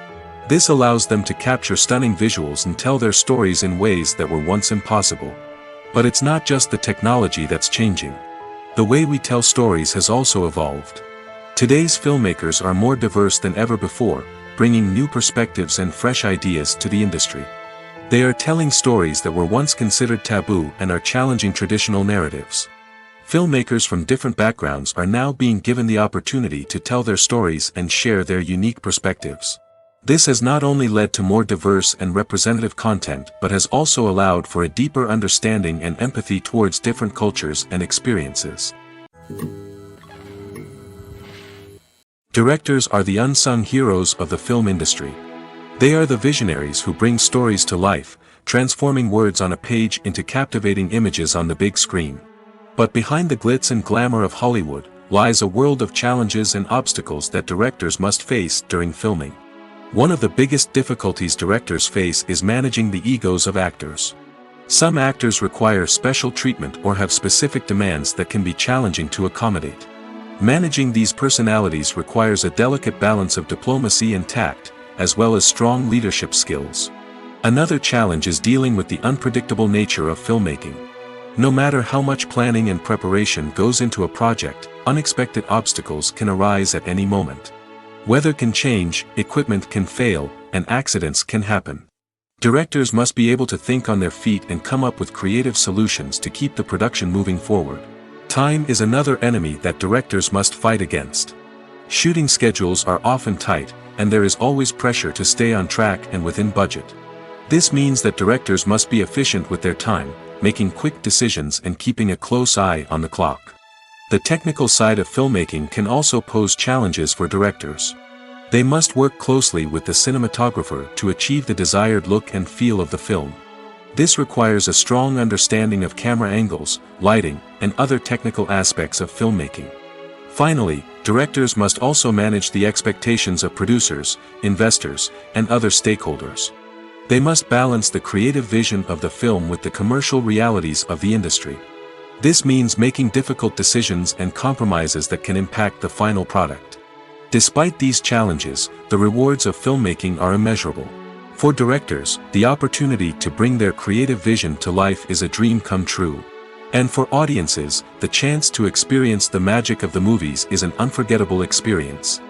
A: This allows them to capture stunning visuals and tell their stories in ways that were once impossible. But it's not just the technology that's changing. The way we tell stories has also evolved. Today's filmmakers are more diverse than ever before, bringing new perspectives and fresh ideas to the industry. They are telling stories that were once considered taboo and are challenging traditional narratives. Filmmakers from different backgrounds are now being given the opportunity to tell their stories and share their unique perspectives. This has not only led to more diverse and representative content but has also allowed for a deeper understanding and empathy towards different cultures and experiences. Directors are the unsung heroes of the film industry. They are the visionaries who bring stories to life, transforming words on a page into captivating images on the big screen. But behind the glitz and glamour of Hollywood lies a world of challenges and obstacles that directors must face during filming. One of the biggest difficulties directors face is managing the egos of actors. Some actors require special treatment or have specific demands that can be challenging to accommodate. Managing these personalities requires a delicate balance of diplomacy and tact, as well as strong leadership skills. Another challenge is dealing with the unpredictable nature of filmmaking. No matter how much planning and preparation goes into a project, unexpected obstacles can arise at any moment. Weather can change, equipment can fail, and accidents can happen. Directors must be able to think on their feet and come up with creative solutions to keep the production moving forward. Time is another enemy that directors must fight against. Shooting schedules are often tight, and there is always pressure to stay on track and within budget. This means that directors must be efficient with their time, making quick decisions and keeping a close eye on the clock. The technical side of filmmaking can also pose challenges for directors. They must work closely with the cinematographer to achieve the desired look and feel of the film. This requires a strong understanding of camera angles, lighting, and other technical aspects of filmmaking. Finally, directors must also manage the expectations of producers, investors, and other stakeholders. They must balance the creative vision of the film with the commercial realities of the industry. This means making difficult decisions and compromises that can impact the final product. Despite these challenges, the rewards of filmmaking are immeasurable. For directors, the opportunity to bring their creative vision to life is a dream come true. And for audiences, the chance to experience the magic of the movies is an unforgettable experience.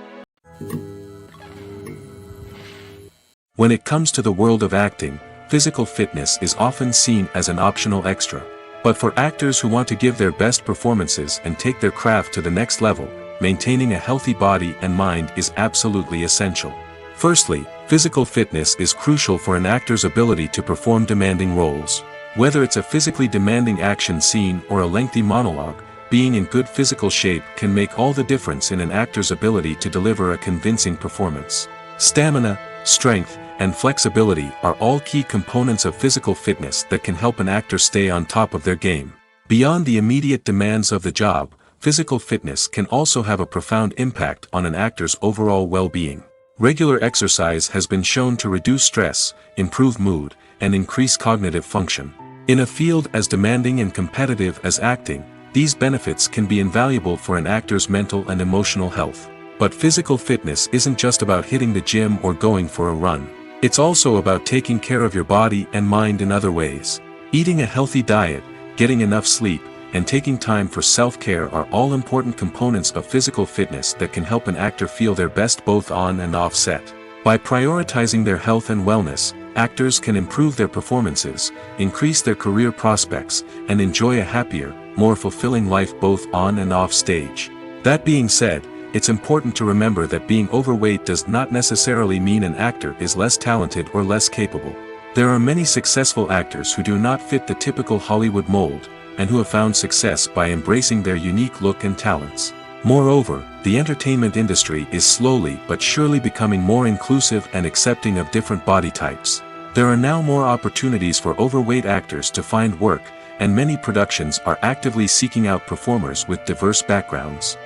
A: When it comes to the world of acting, physical fitness is often seen as an optional extra. But for actors who want to give their best performances and take their craft to the next level, maintaining a healthy body and mind is absolutely essential. Firstly, physical fitness is crucial for an actor's ability to perform demanding roles. Whether it's a physically demanding action scene or a lengthy monologue, being in good physical shape can make all the difference in an actor's ability to deliver a convincing performance. Stamina, strength, and flexibility are all key components of physical fitness that can help an actor stay on top of their game. Beyond the immediate demands of the job, physical fitness can also have a profound impact on an actor's overall well-being. Regular exercise has been shown to reduce stress, improve mood, and increase cognitive function. In a field as demanding and competitive as acting, these benefits can be invaluable for an actor's mental and emotional health. But physical fitness isn't just about hitting the gym or going for a run. It's also about taking care of your body and mind in other ways. Eating a healthy diet, getting enough sleep, and taking time for self-care are all important components of physical fitness that can help an actor feel their best both on and off set. By prioritizing their health and wellness, actors can improve their performances, increase their career prospects, and enjoy a happier, more fulfilling life both on and off stage. That being said, it's important to remember that being overweight does not necessarily mean an actor is less talented or less capable. There are many successful actors who do not fit the typical Hollywood mold, and who have found success by embracing their unique look and talents. Moreover, the entertainment industry is slowly but surely becoming more inclusive and accepting of different body types. There are now more opportunities for overweight actors to find work, and many productions are actively seeking out performers with diverse backgrounds.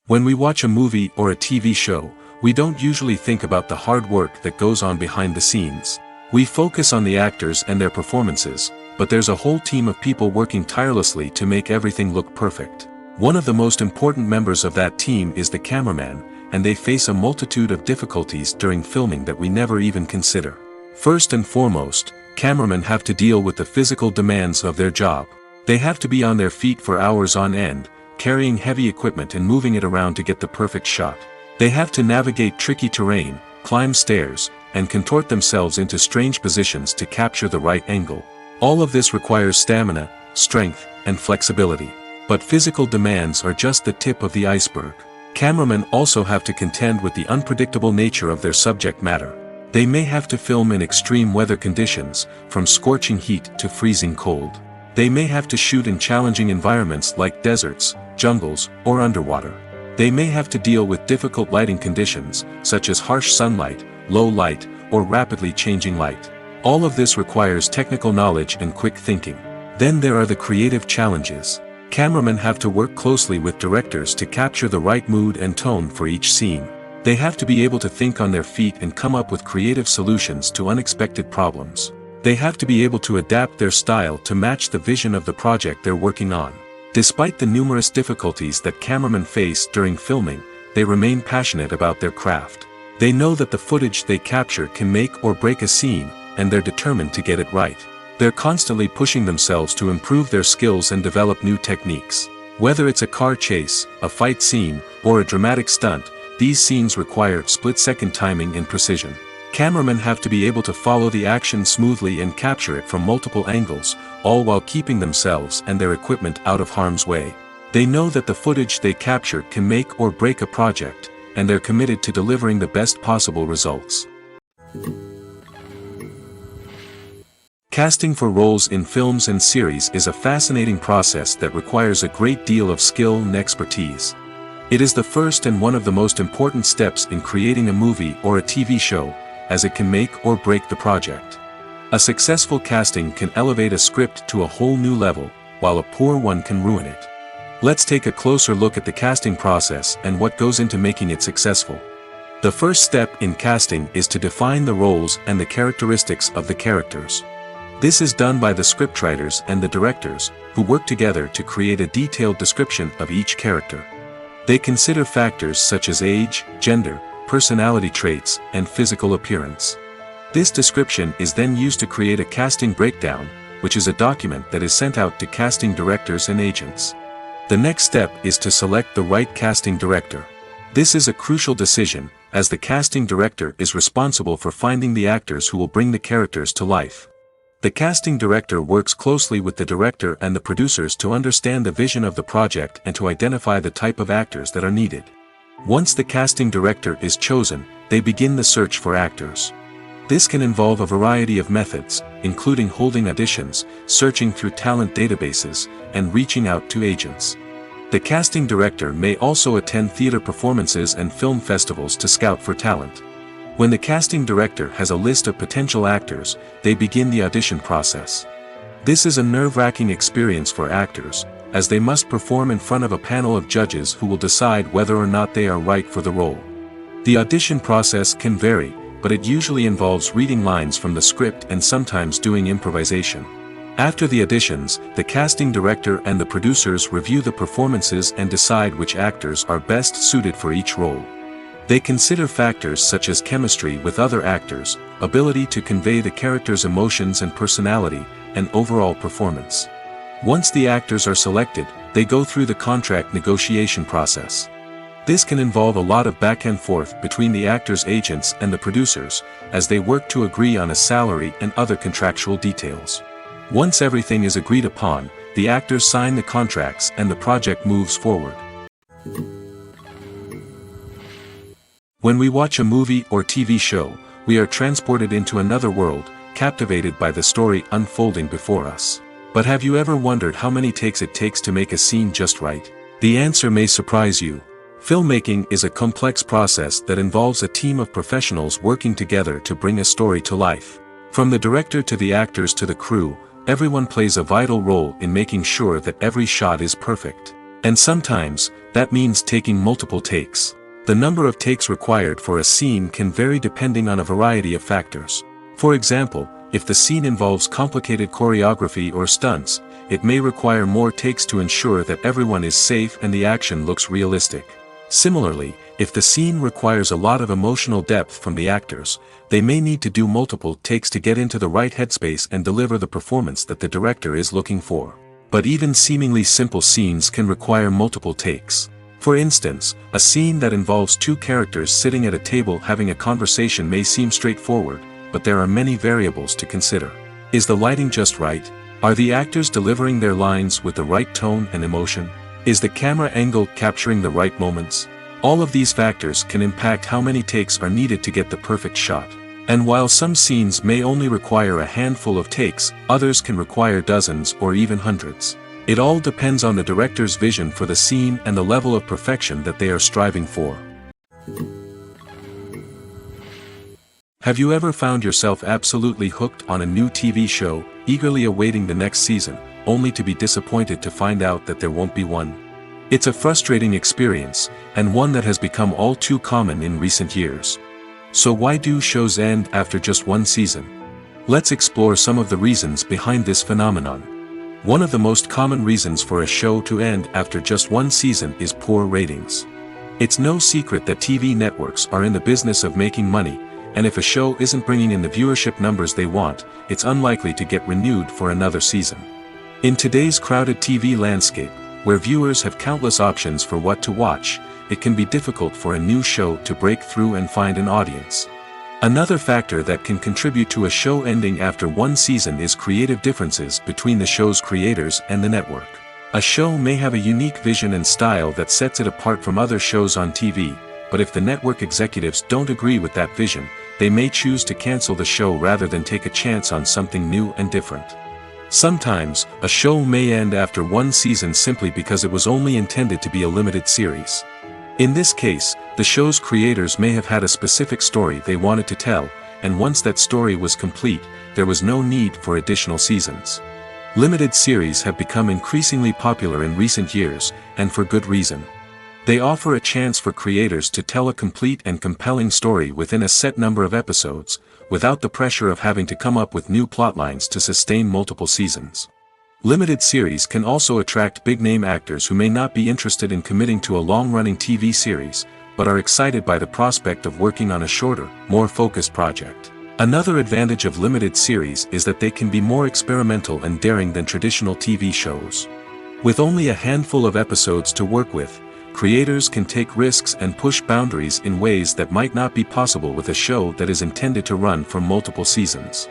A: When we watch a movie or a TV show, we don't usually think about the hard work that goes on behind the scenes. We focus on the actors and their performances, but there's a whole team of people working tirelessly to make everything look perfect. One of the most important members of that team is the cameraman, and they face a multitude of difficulties during filming that we never even consider. First and foremost, cameramen have to deal with the physical demands of their job. They have to be on their feet for hours on end, carrying heavy equipment and moving it around to get the perfect shot. They have to navigate tricky terrain, climb stairs, and contort themselves into strange positions to capture the right angle. All of this requires stamina, strength, and flexibility. But physical demands are just the tip of the iceberg. Cameramen also have to contend with the unpredictable nature of their subject matter. They may have to film in extreme weather conditions, from scorching heat to freezing cold. They may have to shoot in challenging environments like deserts, jungles, or underwater. They may have to deal with difficult lighting conditions, such as harsh sunlight, low light, or rapidly changing light. All of this requires technical knowledge and quick thinking. Then there are the creative challenges. Cameramen have to work closely with directors to capture the right mood and tone for each scene. They have to be able to think on their feet and come up with creative solutions to unexpected problems. They have to be able to adapt their style to match the vision of the project they're working on. Despite the numerous difficulties that cameramen face during filming, they remain passionate about their craft. They know that the footage they capture can make or break a scene, and they're determined to get it right. They're constantly pushing themselves to improve their skills and develop new techniques. Whether it's a car chase, a fight scene, or a dramatic stunt, these scenes require split-second timing and precision. Cameramen have to be able to follow the action smoothly and capture it from multiple angles, all while keeping themselves and their equipment out of harm's way. They know that the footage they capture can make or break a project, and they're committed to delivering the best possible results. Casting for roles in films and series is a fascinating process that requires a great deal of skill and expertise. It is the first and one of the most important steps in creating a movie or a TV show, as it can make or break the project. A successful casting can elevate a script to a whole new level, while a poor one can ruin it. Let's take a closer look at the casting process and what goes into making it successful. The first step in casting is to define the roles and the characteristics of the characters. This is done by the scriptwriters and the directors, who work together to create a detailed description of each character. They consider factors such as age, gender, personality traits, and physical appearance. This description is then used to create a casting breakdown, which is a document that is sent out to casting directors and agents. The next step is to select the right casting director. This is a crucial decision, as the casting director is responsible for finding the actors who will bring the characters to life. The casting director works closely with the director and the producers to understand the vision of the project and to identify the type of actors that are needed. Once the casting director is chosen, they begin the search for actors. This can involve a variety of methods, including holding auditions, searching through talent databases, and reaching out to agents. The casting director may also attend theater performances and film festivals to scout for talent. When the casting director has a list of potential actors, they begin the audition process. This is a nerve-wracking experience for actors, as they must perform in front of a panel of judges who will decide whether or not they are right for the role. The audition process can vary, but it usually involves reading lines from the script and sometimes doing improvisation. After the auditions, the casting director and the producers review the performances and decide which actors are best suited for each role. They consider factors such as chemistry with other actors, ability to convey the character's emotions and personality, and overall performance. Once the actors are selected, they go through the contract negotiation process. This can involve a lot of back and forth between the actors' agents and the producers, as they work to agree on a salary and other contractual details. Once everything is agreed upon, the actors sign the contracts and the project moves forward. When we watch a movie or TV show, we are transported into another world, captivated by the story unfolding before us. But have you ever wondered how many takes it takes to make a scene just right? The answer may surprise you. Filmmaking is a complex process that involves a team of professionals working together to bring a story to life. From the director to the actors to the crew, everyone plays a vital role in making sure that every shot is perfect. And sometimes, that means taking multiple takes. The number of takes required for a scene can vary depending on a variety of factors. For example, if the scene involves complicated choreography or stunts, it may require more takes to ensure that everyone is safe and the action looks realistic. Similarly, if the scene requires a lot of emotional depth from the actors, they may need to do multiple takes to get into the right headspace and deliver the performance that the director is looking for. But even seemingly simple scenes can require multiple takes. For instance, a scene that involves two characters sitting at a table having a conversation may seem straightforward, but there are many variables to consider. Is the lighting just right? Are the actors delivering their lines with the right tone and emotion? Is the camera angle capturing the right moments? All of these factors can impact how many takes are needed to get the perfect shot. And while some scenes may only require a handful of takes, others can require dozens or even hundreds. It all depends on the director's vision for the scene and the level of perfection that they are striving for. Have you ever found yourself absolutely hooked on a new TV show, eagerly awaiting the next season, only to be disappointed to find out that there won't be one? It's a frustrating experience, and one that has become all too common in recent years. So why do shows end after just one season? Let's explore some of the reasons behind this phenomenon. One of the most common reasons for a show to end after just one season is poor ratings. It's no secret that TV networks are in the business of making money, and if a show isn't bringing in the viewership numbers they want, it's unlikely to get renewed for another season. In today's crowded TV landscape, where viewers have countless options for what to watch, it can be difficult for a new show to break through and find an audience. Another factor that can contribute to a show ending after one season is creative differences between the show's creators and the network. A show may have a unique vision and style that sets it apart from other shows on TV, but if the network executives don't agree with that vision, they may choose to cancel the show rather than take a chance on something new and different. Sometimes, a show may end after one season simply because it was only intended to be a limited series. In this case, the show's creators may have had a specific story they wanted to tell, and once that story was complete, there was no need for additional seasons. Limited series have become increasingly popular in recent years, and for good reason. They offer a chance for creators to tell a complete and compelling story within a set number of episodes, without the pressure of having to come up with new plotlines to sustain multiple seasons. Limited series can also attract big-name actors who may not be interested in committing to a long-running TV series, but are excited by the prospect of working on a shorter, more focused project. Another advantage of limited series is that they can be more experimental and daring than traditional TV shows. With only a handful of episodes to work with, creators can take risks and push boundaries in ways that might not be possible with a show that is intended to run for multiple seasons.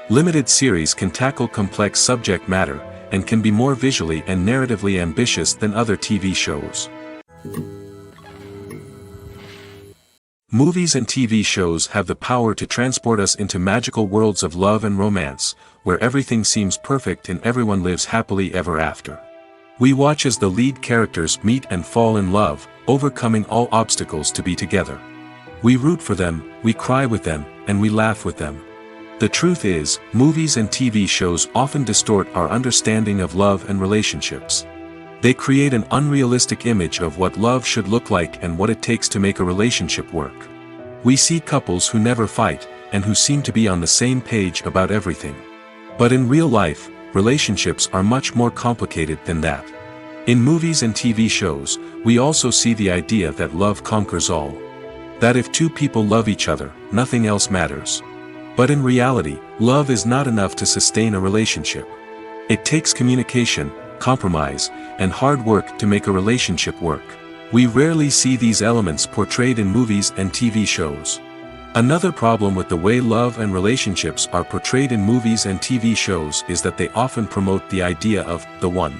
A: Limited series can tackle complex subject matter, and can be more visually and narratively ambitious than other TV shows. Movies and TV shows have the power to transport us into magical worlds of love and romance, where everything seems perfect and everyone lives happily ever after. We watch as the lead characters meet and fall in love, overcoming all obstacles to be together. We root for them, we cry with them, and we laugh with them. The truth is, movies and TV shows often distort our understanding of love and relationships. They create an unrealistic image of what love should look like and what it takes to make a relationship work. We see couples who never fight, and who seem to be on the same page about everything. But in real life, relationships are much more complicated than that. In movies and TV shows, we also see the idea that love conquers all. That if two people love each other, nothing else matters. But in reality, love is not enough to sustain a relationship. It takes communication, compromise, and hard work to make a relationship work. We rarely see these elements portrayed in movies and TV shows. Another problem with the way love and relationships are portrayed in movies and TV shows is that they often promote the idea of the one.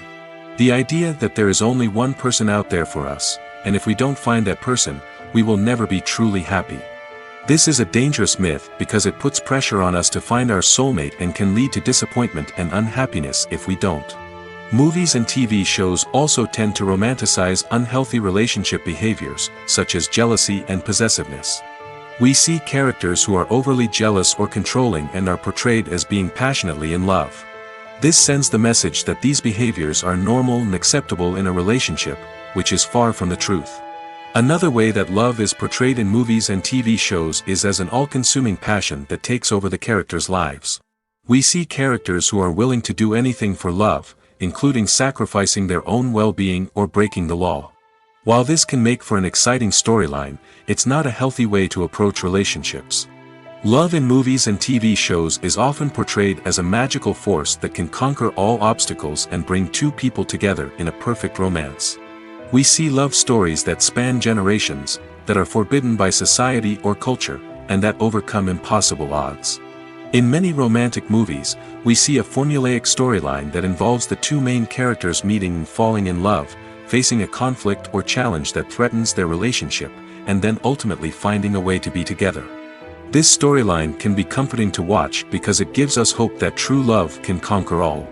A: The idea that there is only one person out there for us, and if we don't find that person, we will never be truly happy. This is a dangerous myth because it puts pressure on us to find our soulmate and can lead to disappointment and unhappiness if we don't. Movies and TV shows also tend to romanticize unhealthy relationship behaviors, such as jealousy and possessiveness. We see characters who are overly jealous or controlling and are portrayed as being passionately in love. This sends the message that these behaviors are normal and acceptable in a relationship, which is far from the truth. Another way that love is portrayed in movies and TV shows is as an all-consuming passion that takes over the characters' lives. We see characters who are willing to do anything for love, including sacrificing their own well-being or breaking the law. While this can make for an exciting storyline, it's not a healthy way to approach relationships. Love in movies and TV shows is often portrayed as a magical force that can conquer all obstacles and bring two people together in a perfect romance. We see love stories that span generations, that are forbidden by society or culture, and that overcome impossible odds. In many romantic movies, we see a formulaic storyline that involves the two main characters meeting and falling in love, facing a conflict or challenge that threatens their relationship, and then ultimately finding a way to be together. This storyline can be comforting to watch because it gives us hope that true love can conquer all.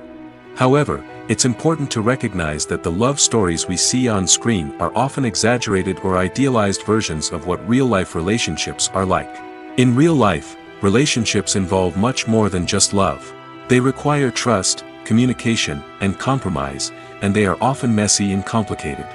A: However, it's important to recognize that the love stories we see on screen are often exaggerated or idealized versions of what real-life relationships are like. In real life, relationships involve much more than just love. They require trust, communication, and compromise, and they are often messy and complicated.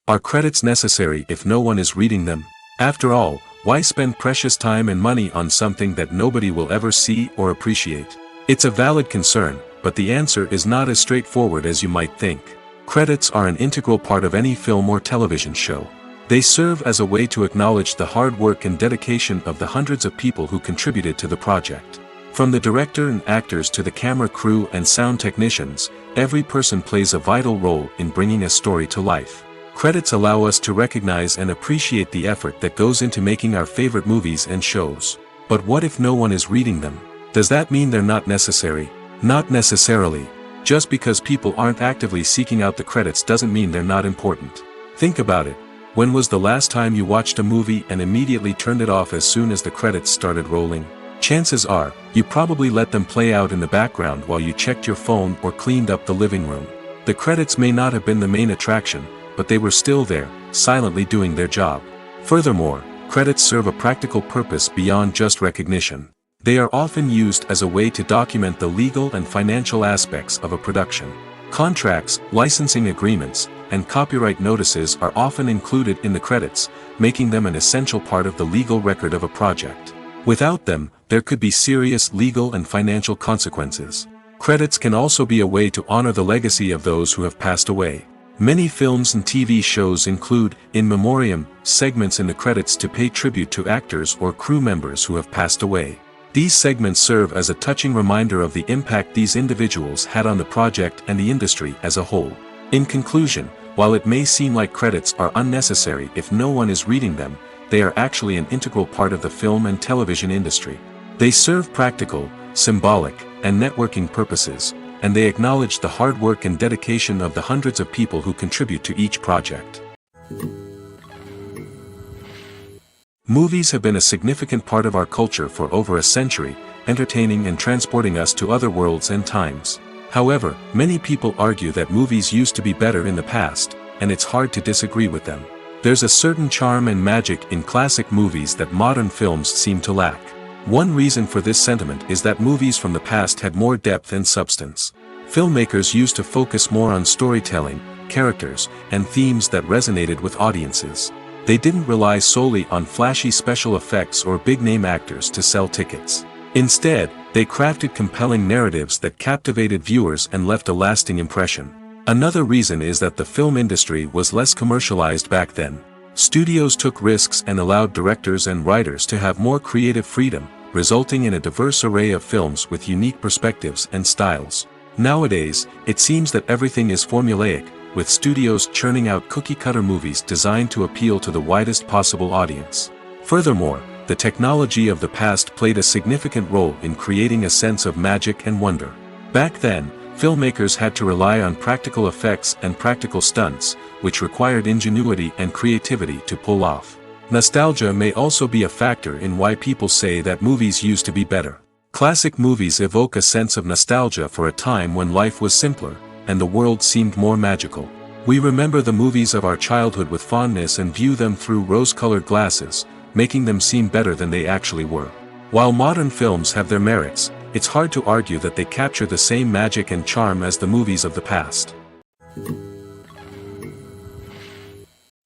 A: Are credits necessary if no one is reading them? After all, why spend precious time and money on something that nobody will ever see or appreciate? It's a valid concern, but the answer is not as straightforward as you might think. Credits are an integral part of any film or television show. They serve as a way to acknowledge the hard work and dedication of the hundreds of people who contributed to the project. From the director and actors to the camera crew and sound technicians, every person plays a vital role in bringing a story to life. Credits allow us to recognize and appreciate the effort that goes into making our favorite movies and shows. But what if no one is reading them? Does that mean they're not necessary? Not necessarily. Just because people aren't actively seeking out the credits doesn't mean they're not important. Think about it. When was the last time you watched a movie and immediately turned it off as soon as the credits started rolling? Chances are, you probably let them play out in the background while you checked your phone or cleaned up the living room. The credits may not have been the main attraction, but they were still there, silently doing their job. Furthermore, credits serve a practical purpose beyond just recognition. They are often used as a way to document the legal and financial aspects of a production. Contracts, licensing agreements, and copyright notices are often included in the credits, making them an essential part of the legal record of a project. Without them, there could be serious legal and financial consequences. Credits can also be a way to honor the legacy of those who have passed away. Many films and TV shows include, in memoriam, segments in the credits to pay tribute to actors or crew members who have passed away. These segments serve as a touching reminder of the impact these individuals had on the project and the industry as a whole. In conclusion, while it may seem like credits are unnecessary if no one is reading them, they are actually an integral part of the film and television industry. They serve practical, symbolic, and networking purposes, and they acknowledge the hard work and dedication of the hundreds of people who contribute to each project. Movies have been a significant part of our culture for over a century, entertaining and transporting us to other worlds and times. However, many people argue that movies used to be better in the past, and it's hard to disagree with them. There's a certain charm and magic in classic movies that modern films seem to lack. One reason for this sentiment is that movies from the past had more depth and substance. Filmmakers used to focus more on storytelling, characters, and themes that resonated with audiences. They didn't rely solely on flashy special effects or big-name actors to sell tickets. Instead, they crafted compelling narratives that captivated viewers and left a lasting impression. Another reason is that the film industry was less commercialized back then. Studios took risks and allowed directors and writers to have more creative freedom, resulting in a diverse array of films with unique perspectives and styles. Nowadays, it seems that everything is formulaic, with studios churning out cookie-cutter movies designed to appeal to the widest possible audience. Furthermore, the technology of the past played a significant role in creating a sense of magic and wonder. Back then, filmmakers had to rely on practical effects and practical stunts, which required ingenuity and creativity to pull off. Nostalgia may also be a factor in why people say that movies used to be better. Classic movies evoke a sense of nostalgia for a time when life was simpler, and the world seemed more magical. We remember the movies of our childhood with fondness and view them through rose-colored glasses, making them seem better than they actually were. While modern films have their merits, it's hard to argue that they capture the same magic and charm as the movies of the past.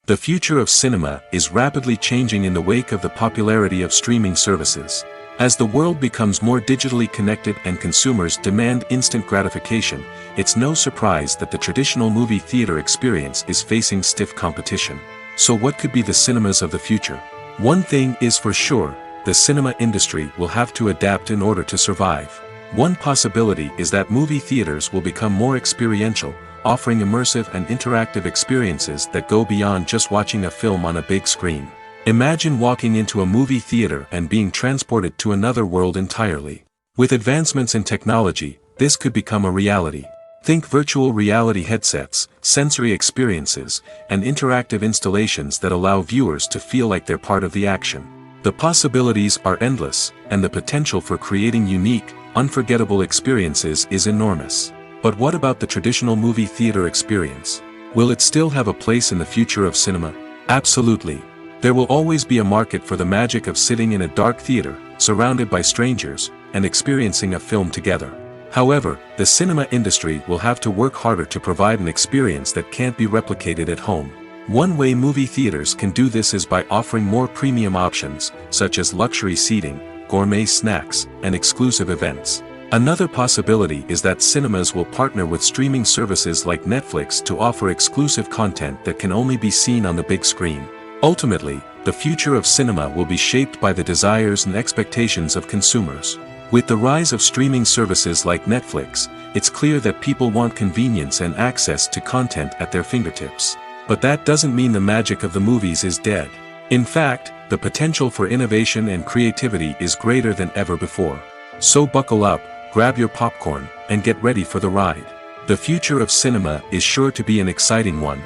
A: The future of cinema is rapidly changing in the wake of the popularity of streaming services. As the world becomes more digitally connected and consumers demand instant gratification, it's no surprise that the traditional movie theater experience is facing stiff competition. So what could be the cinemas of the future? One thing is for sure, the cinema industry will have to adapt in order to survive. One possibility is that movie theaters will become more experiential, offering immersive and interactive experiences that go beyond just watching a film on a big screen. Imagine walking into a movie theater and being transported to another world entirely. With advancements in technology, this could become a reality. Think virtual reality headsets, sensory experiences, and interactive installations that allow viewers to feel like they're part of the action. The possibilities are endless, and the potential for creating unique, unforgettable experiences is enormous. But what about the traditional movie theater experience? Will it still have a place in the future of cinema? Absolutely. There will always be a market for the magic of sitting in a dark theater, surrounded by strangers, and experiencing a film together. However, the cinema industry will have to work harder to provide an experience that can't be replicated at home. One way movie theaters can do this is by offering more premium options, such as luxury seating, gourmet snacks, and exclusive events. Another possibility is that cinemas will partner with streaming services like Netflix to offer exclusive content that can only be seen on the big screen. Ultimately, the future of cinema will be shaped by the desires and expectations of consumers. With the rise of streaming services like Netflix, it's clear that people want convenience and access to content at their fingertips. But that doesn't mean the magic of the movies is dead. In fact, the potential for innovation and creativity is greater than ever before. So buckle up, grab your popcorn, and get ready for the ride. The future of cinema is sure to be an exciting one.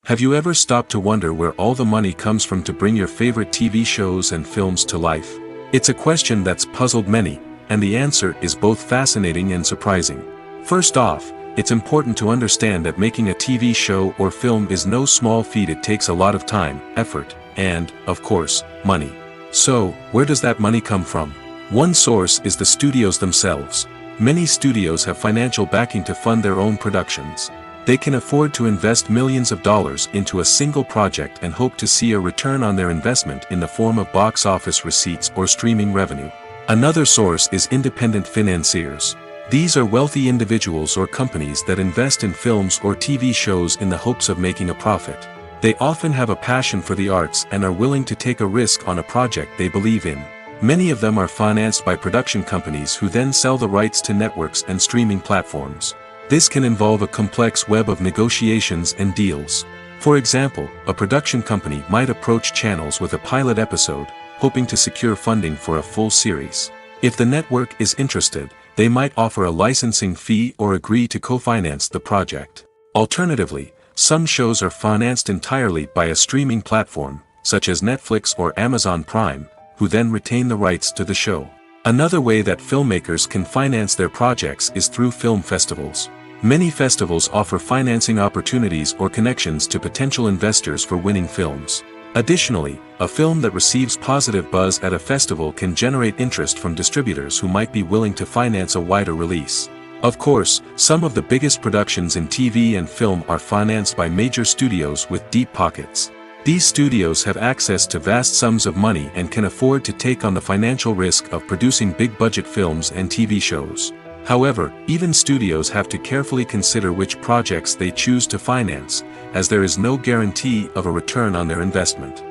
A: Have you ever stopped to wonder where all the money comes from to bring your favorite TV shows and films to life? It's a question that's puzzled many, and the answer is both fascinating and surprising. First off, it's important to understand that making a TV show or film is no small feat. It takes a lot of time, effort, and, of course, money. So, where does that money come from? One source is the studios themselves. Many studios have financial backing to fund their own productions. They can afford to invest millions of dollars into a single project and hope to see a return on their investment in the form of box office receipts or streaming revenue. Another source is independent financiers. These are wealthy individuals or companies that invest in films or TV shows in the hopes of making a profit. They often have a passion for the arts and are willing to take a risk on a project they believe in. Many of them are financed by production companies who then sell the rights to networks and streaming platforms. This can involve a complex web of negotiations and deals. For example, a production company might approach channels with a pilot episode, hoping to secure funding for a full series. If the network is interested, they might offer a licensing fee or agree to co-finance the project. Alternatively, some shows are financed entirely by a streaming platform, such as Netflix or Amazon Prime, who then retain the rights to the show. Another way that filmmakers can finance their projects is through film festivals. Many festivals offer financing opportunities or connections to potential investors for winning films. Additionally, a film that receives positive buzz at a festival can generate interest from distributors who might be willing to finance a wider release. Of course, some of the biggest productions in TV and film are financed by major studios with deep pockets. These studios have access to vast sums of money and can afford to take on the financial risk of producing big-budget films and TV shows. However, even studios have to carefully consider which projects they choose to finance, as there is no guarantee of a return on their investment.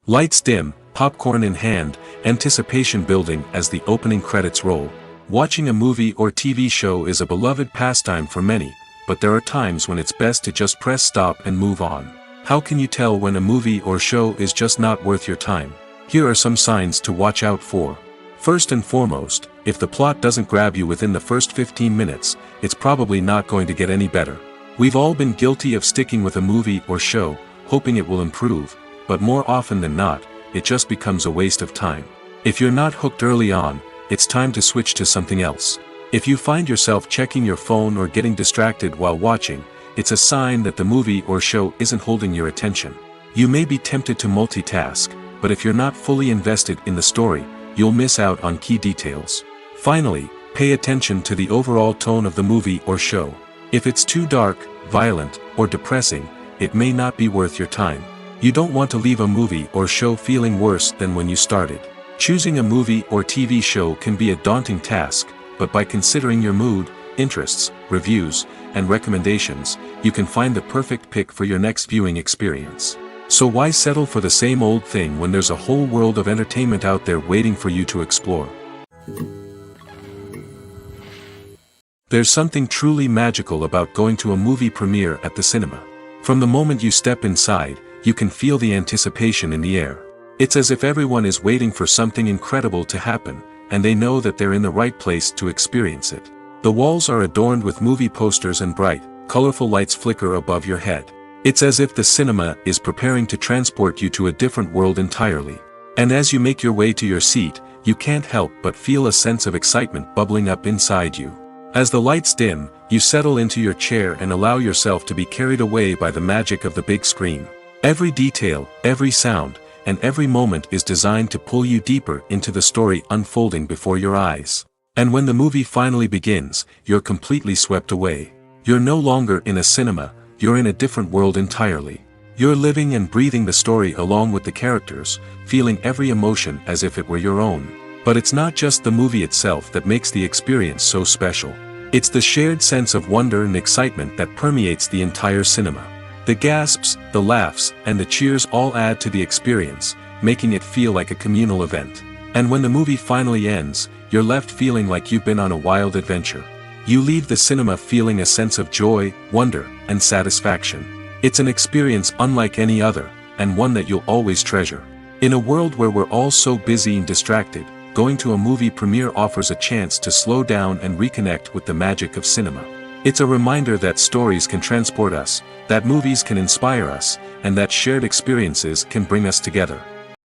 A: Lights dim, popcorn in hand, anticipation building as the opening credits roll. Watching a movie or TV show is a beloved pastime for many, but there are times when it's best to just press stop and move on. How can you tell when a movie or show is just not worth your time? Here are some signs to watch out for. First and foremost, if the plot doesn't grab you within the first 15 minutes, it's probably not going to get any better. We've all been guilty of sticking with a movie or show, hoping it will improve, but more often than not, it just becomes a waste of time. If you're not hooked early on, it's time to switch to something else. If you find yourself checking your phone or getting distracted while watching, it's a sign that the movie or show isn't holding your attention. You may be tempted to multitask, but if you're not fully invested in the story, you'll miss out on key details. Finally, pay attention to the overall tone of the movie or show. If it's too dark, violent, or depressing, it may not be worth your time. You don't want to leave a movie or show feeling worse than when you started. Choosing a movie or TV show can be a daunting task, but by considering your mood, interests, reviews, and recommendations, you can find the perfect pick for your next viewing experience. So why settle for the same old thing when there's a whole world of entertainment out there waiting for you to explore? There's something truly magical about going to a movie premiere at the cinema. From the moment you step inside, you can feel the anticipation in the air. It's as if everyone is waiting for something incredible to happen, and they know that they're in the right place to experience it. The walls are adorned with movie posters and bright, colorful lights flicker above your head. It's as if the cinema is preparing to transport you to a different world entirely. And as you make your way to your seat, you can't help but feel a sense of excitement bubbling up inside you. As the lights dim, you settle into your chair and allow yourself to be carried away by the magic of the big screen. Every detail, every sound, and every moment is designed to pull you deeper into the story unfolding before your eyes. And when the movie finally begins, you're completely swept away. You're no longer in a cinema, you're in a different world entirely. You're living and breathing the story along with the characters, feeling every emotion as if it were your own. But it's not just the movie itself that makes the experience so special. It's the shared sense of wonder and excitement that permeates the entire cinema. The gasps, the laughs, and the cheers all add to the experience, making it feel like a communal event. And when the movie finally ends, you're left feeling like you've been on a wild adventure. You leave the cinema feeling a sense of joy, wonder, and satisfaction. It's an experience unlike any other, and one that you'll always treasure. In a world where we're all so busy and distracted, going to a movie premiere offers a chance to slow down and reconnect with the magic of cinema. It's a reminder that stories can transport us, that movies can inspire us, and that shared experiences can bring us together.